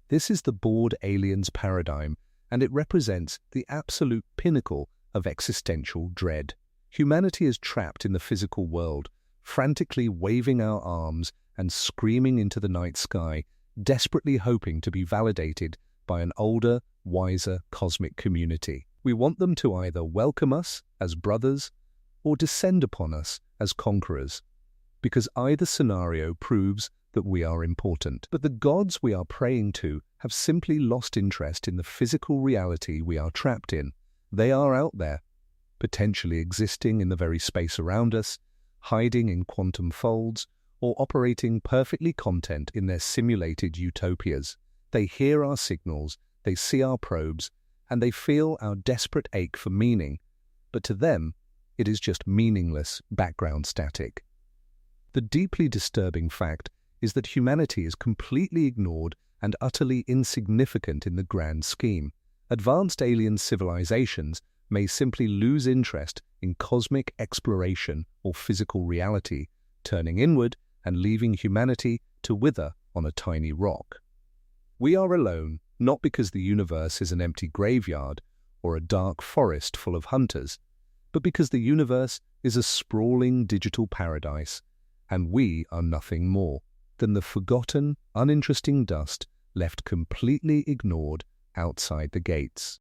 This is the bored alien's paradigm, and it represents the absolute pinnacle of existential dread. Humanity is trapped in the physical world, frantically waving our arms and screaming into the night sky, desperately hoping to be validated by an older, wiser cosmic community. We want them to either welcome us as brothers or descend upon us as conquerors, because either scenario proves that we are important. But the gods we are praying to have simply lost interest in the physical reality we are trapped in. They are out there, potentially existing in the very space around us, hiding in quantum folds, or operating perfectly content in their simulated utopias. They hear our signals, they see our probes, and they feel our desperate ache for meaning, but to them, it is just meaningless background static. The deeply disturbing fact is that humanity is completely ignored and utterly insignificant in the grand scheme. Advanced alien civilizations may simply lose interest in cosmic exploration or physical reality, turning inward and leaving humanity to wither on a tiny rock. We are alone, not because the universe is an empty graveyard or a dark forest full of hunters, but because the universe is a sprawling digital paradise, and we are nothing more than the forgotten, uninteresting dust left completely ignored outside the gates.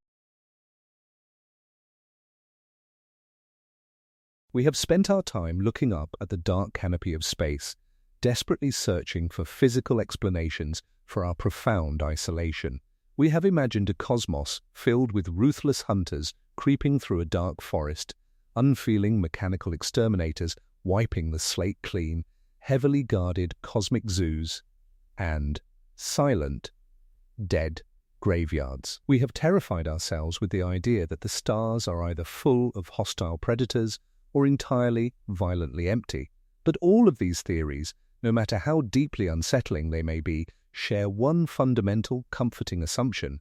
We have spent our time looking up at the dark canopy of space, desperately searching for physical explanations for our profound isolation. We have imagined a cosmos filled with ruthless hunters creeping through a dark forest, unfeeling mechanical exterminators wiping the slate clean, heavily guarded cosmic zoos, and silent, dead graveyards. We have terrified ourselves with the idea that the stars are either full of hostile predators or entirely violently empty. But all of these theories, no matter how deeply unsettling they may be, share one fundamental, comforting assumption.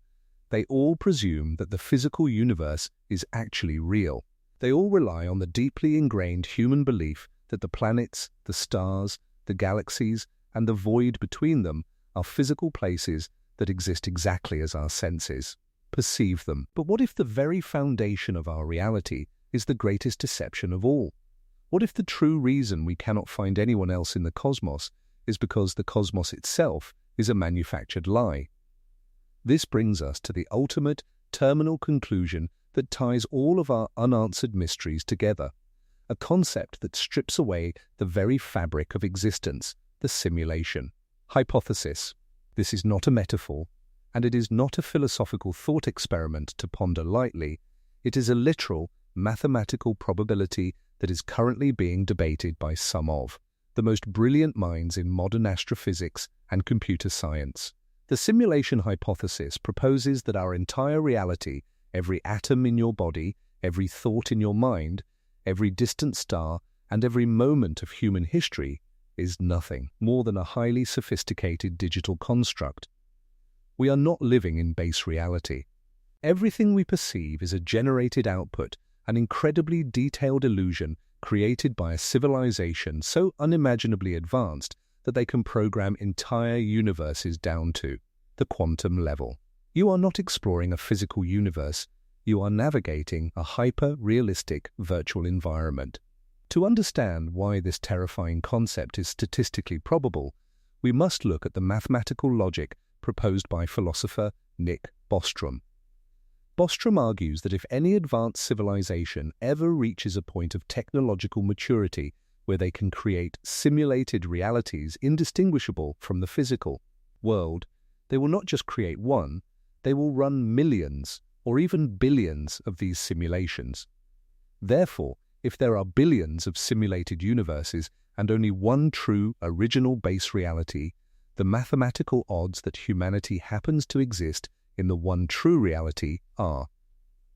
They all presume that the physical universe is actually real. They all rely on the deeply ingrained human belief that the planets, the stars, the galaxies, and the void between them are physical places that exist exactly as our senses perceive them. But what if the very foundation of our reality is the greatest deception of all? What if the true reason we cannot find anyone else in the cosmos is because the cosmos itself is a manufactured lie? This brings us to the ultimate, terminal conclusion that ties all of our unanswered mysteries together, a concept that strips away the very fabric of existence, the simulation hypothesis. This is not a metaphor, and it is not a philosophical thought experiment to ponder lightly. It is a literal, mathematical probability that is currently being debated by some of the most brilliant minds in modern astrophysics and computer science. The simulation hypothesis proposes that our entire reality, every atom in your body, every thought in your mind, every distant star, and every moment of human history is nothing more than a highly sophisticated digital construct. We are not living in base reality. Everything we perceive is a generated output, an incredibly detailed illusion created by a civilization so unimaginably advanced that they can program entire universes down to the quantum level. You are not exploring a physical universe, you are navigating a hyper-realistic virtual environment. To understand why this terrifying concept is statistically probable, we must look at the mathematical logic proposed by philosopher Nick Bostrom. Bostrom argues that if any advanced civilization ever reaches a point of technological maturity where they can create simulated realities indistinguishable from the physical world, they will not just create one, they will run millions or even billions of these simulations. Therefore, if there are billions of simulated universes and only one true original base reality, the mathematical odds that humanity happens to exist in the one true reality are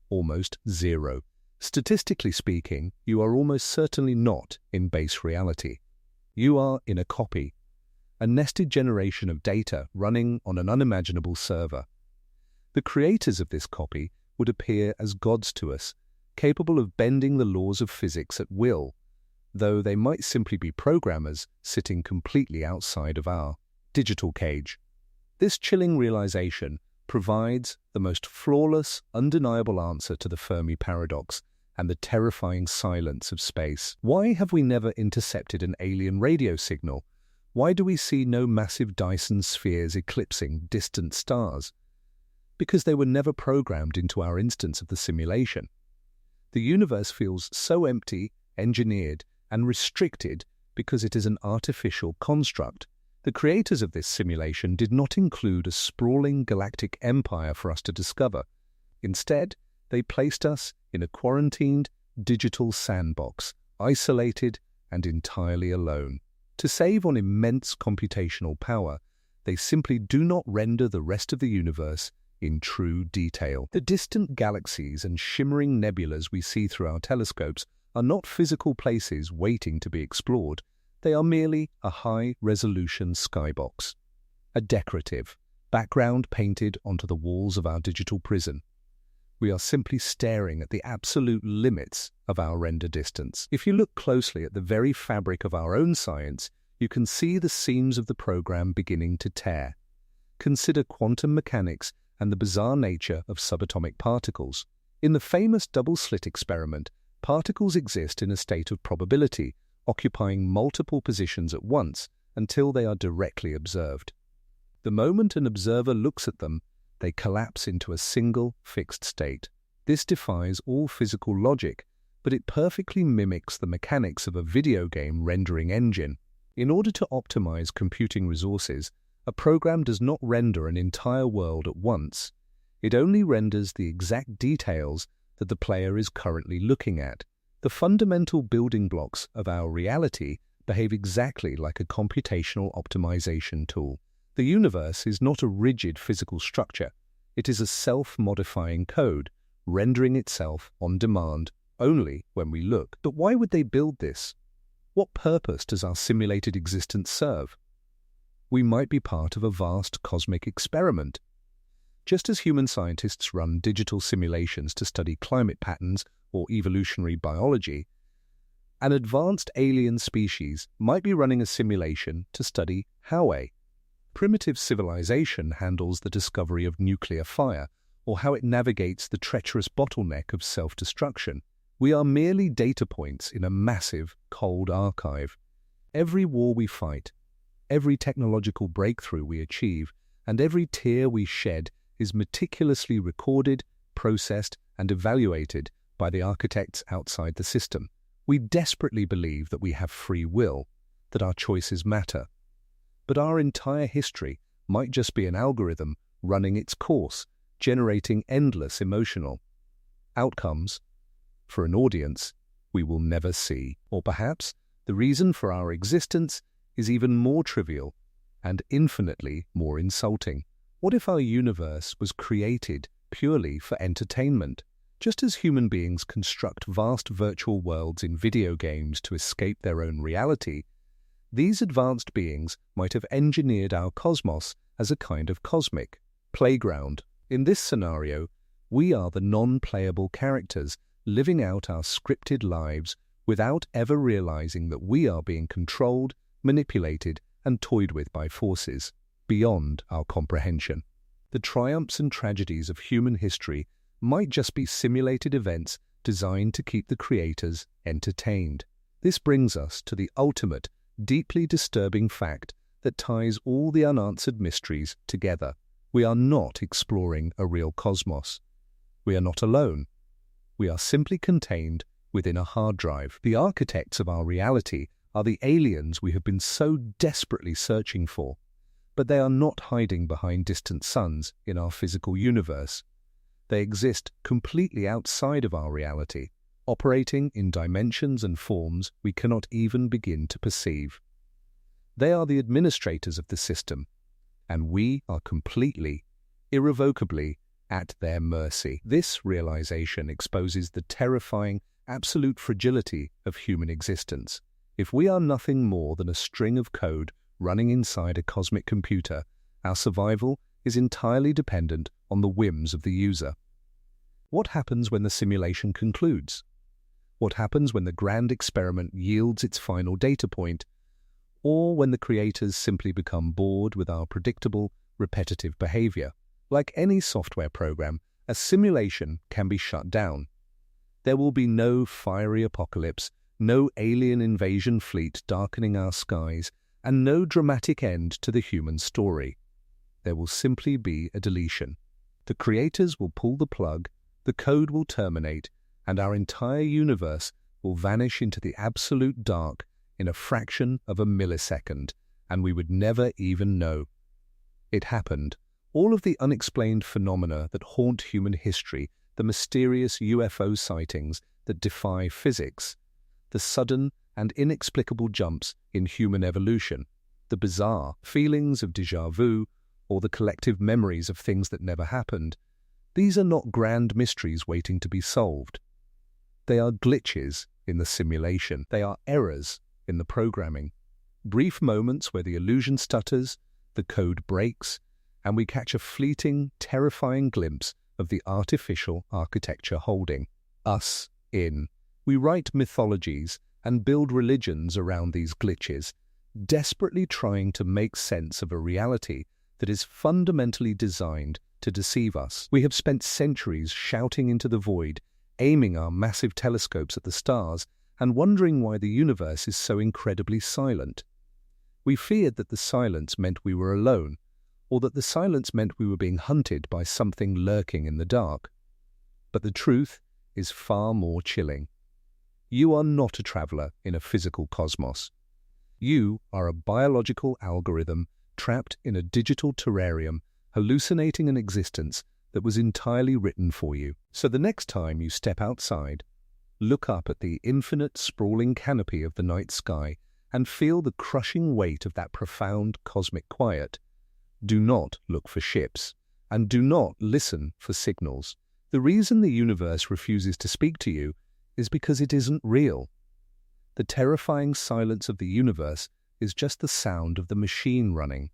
almost zero. Statistically speaking, you are almost certainly not in base reality. You are in a copy, a nested generation of data running on an unimaginable server. The creators of this copy would appear as gods to us, capable of bending the laws of physics at will, though they might simply be programmers sitting completely outside of our digital cage. This chilling realization provides the most flawless, undeniable answer to the Fermi Paradox and the terrifying silence of space. Why have we never intercepted an alien radio signal? Why do we see no massive Dyson spheres eclipsing distant stars? Because they were never programmed into our instance of the simulation. The universe feels so empty, engineered, and restricted because it is an artificial construct. The creators of this simulation did not include a sprawling galactic empire for us to discover. Instead, they placed us in a quarantined digital sandbox, isolated and entirely alone. To save on immense computational power, they simply do not render the rest of the universe in true detail. The distant galaxies and shimmering nebulas we see through our telescopes are not physical places waiting to be explored. They are merely a high-resolution skybox, a decorative background painted onto the walls of our digital prison. We are simply staring at the absolute limits of our render distance. If you look closely at the very fabric of our own science, you can see the seams of the program beginning to tear. Consider quantum mechanics and the bizarre nature of subatomic particles. In the famous double-slit experiment, particles exist in a state of probability, occupying multiple positions at once until they are directly observed. The moment an observer looks at them, they collapse into a single, fixed state. This defies all physical logic, but it perfectly mimics the mechanics of a video game rendering engine. In order to optimize computing resources, a program does not render an entire world at once. It only renders the exact details that the player is currently looking at. The fundamental building blocks of our reality behave exactly like a computational optimization tool. The universe is not a rigid physical structure. It is a self-modifying code, rendering itself on demand only when we look. But why would they build this? What purpose does our simulated existence serve? We might be part of a vast cosmic experiment. Just as human scientists run digital simulations to study climate patterns or evolutionary biology, an advanced alien species might be running a simulation to study how a primitive civilization handles the discovery of nuclear fire, or how it navigates the treacherous bottleneck of self-destruction. We are merely data points in a massive, cold archive. Every war we fight, every technological breakthrough we achieve, and every tear we shed is meticulously recorded, processed, and evaluated by the architects outside the system. We desperately believe that we have free will, that our choices matter. But our entire history might just be an algorithm running its course, generating endless emotional outcomes for an audience we will never see. Or perhaps the reason for our existence is even more trivial and infinitely more insulting. What if our universe was created purely for entertainment? Just as human beings construct vast virtual worlds in video games to escape their own reality, these advanced beings might have engineered our cosmos as a kind of cosmic playground. In this scenario, we are the non-playable characters living out our scripted lives without ever realizing that we are being controlled, manipulated, and toyed with by forces beyond our comprehension. The triumphs and tragedies of human history might just be simulated events designed to keep the creators entertained. This brings us to the ultimate, deeply disturbing fact that ties all the unanswered mysteries together. We are not exploring a real cosmos. We are not alone. We are simply contained within a hard drive. The architects of our reality are the aliens we have been so desperately searching for. But they are not hiding behind distant suns in our physical universe. They exist completely outside of our reality, operating in dimensions and forms we cannot even begin to perceive. They are the administrators of the system, and we are completely, irrevocably at their mercy. This realization exposes the terrifying, absolute fragility of human existence. If we are nothing more than a string of code running inside a cosmic computer, our survival is entirely dependent on the whims of the user. What happens when the simulation concludes? What happens when the grand experiment yields its final data point, or when the creators simply become bored with our predictable, repetitive behavior? Like any software program, a simulation can be shut down. There will be no fiery apocalypse, no alien invasion fleet darkening our skies, and no dramatic end to the human story. There will simply be a deletion. The creators will pull the plug, the code will terminate, and our entire universe will vanish into the absolute dark in a fraction of a millisecond, and we would never even know. It happened. All of the unexplained phenomena that haunt human history, the mysterious UFO sightings that defy physics, the sudden and inexplicable jumps in human evolution, the bizarre feelings of déjà vu, or the collective memories of things that never happened, these are not grand mysteries waiting to be solved. They are glitches in the simulation. They are errors in the programming. Brief moments where the illusion stutters, the code breaks, and we catch a fleeting, terrifying glimpse of the artificial architecture holding us in. We write mythologies and build religions around these glitches, desperately trying to make sense of a reality that is fundamentally designed to deceive us. We have spent centuries shouting into the void, aiming our massive telescopes at the stars, and wondering why the universe is so incredibly silent. We feared that the silence meant we were alone, or that the silence meant we were being hunted by something lurking in the dark. But the truth is far more chilling. You are not a traveler in a physical cosmos. You are a biological algorithm trapped in a digital terrarium, hallucinating an existence that was entirely written for you. So the next time you step outside, look up at the infinite sprawling canopy of the night sky and feel the crushing weight of that profound cosmic quiet. Do not look for ships, and do not listen for signals. The reason the universe refuses to speak to you is because it isn't real. The terrifying silence of the universe is just the sound of the machine running.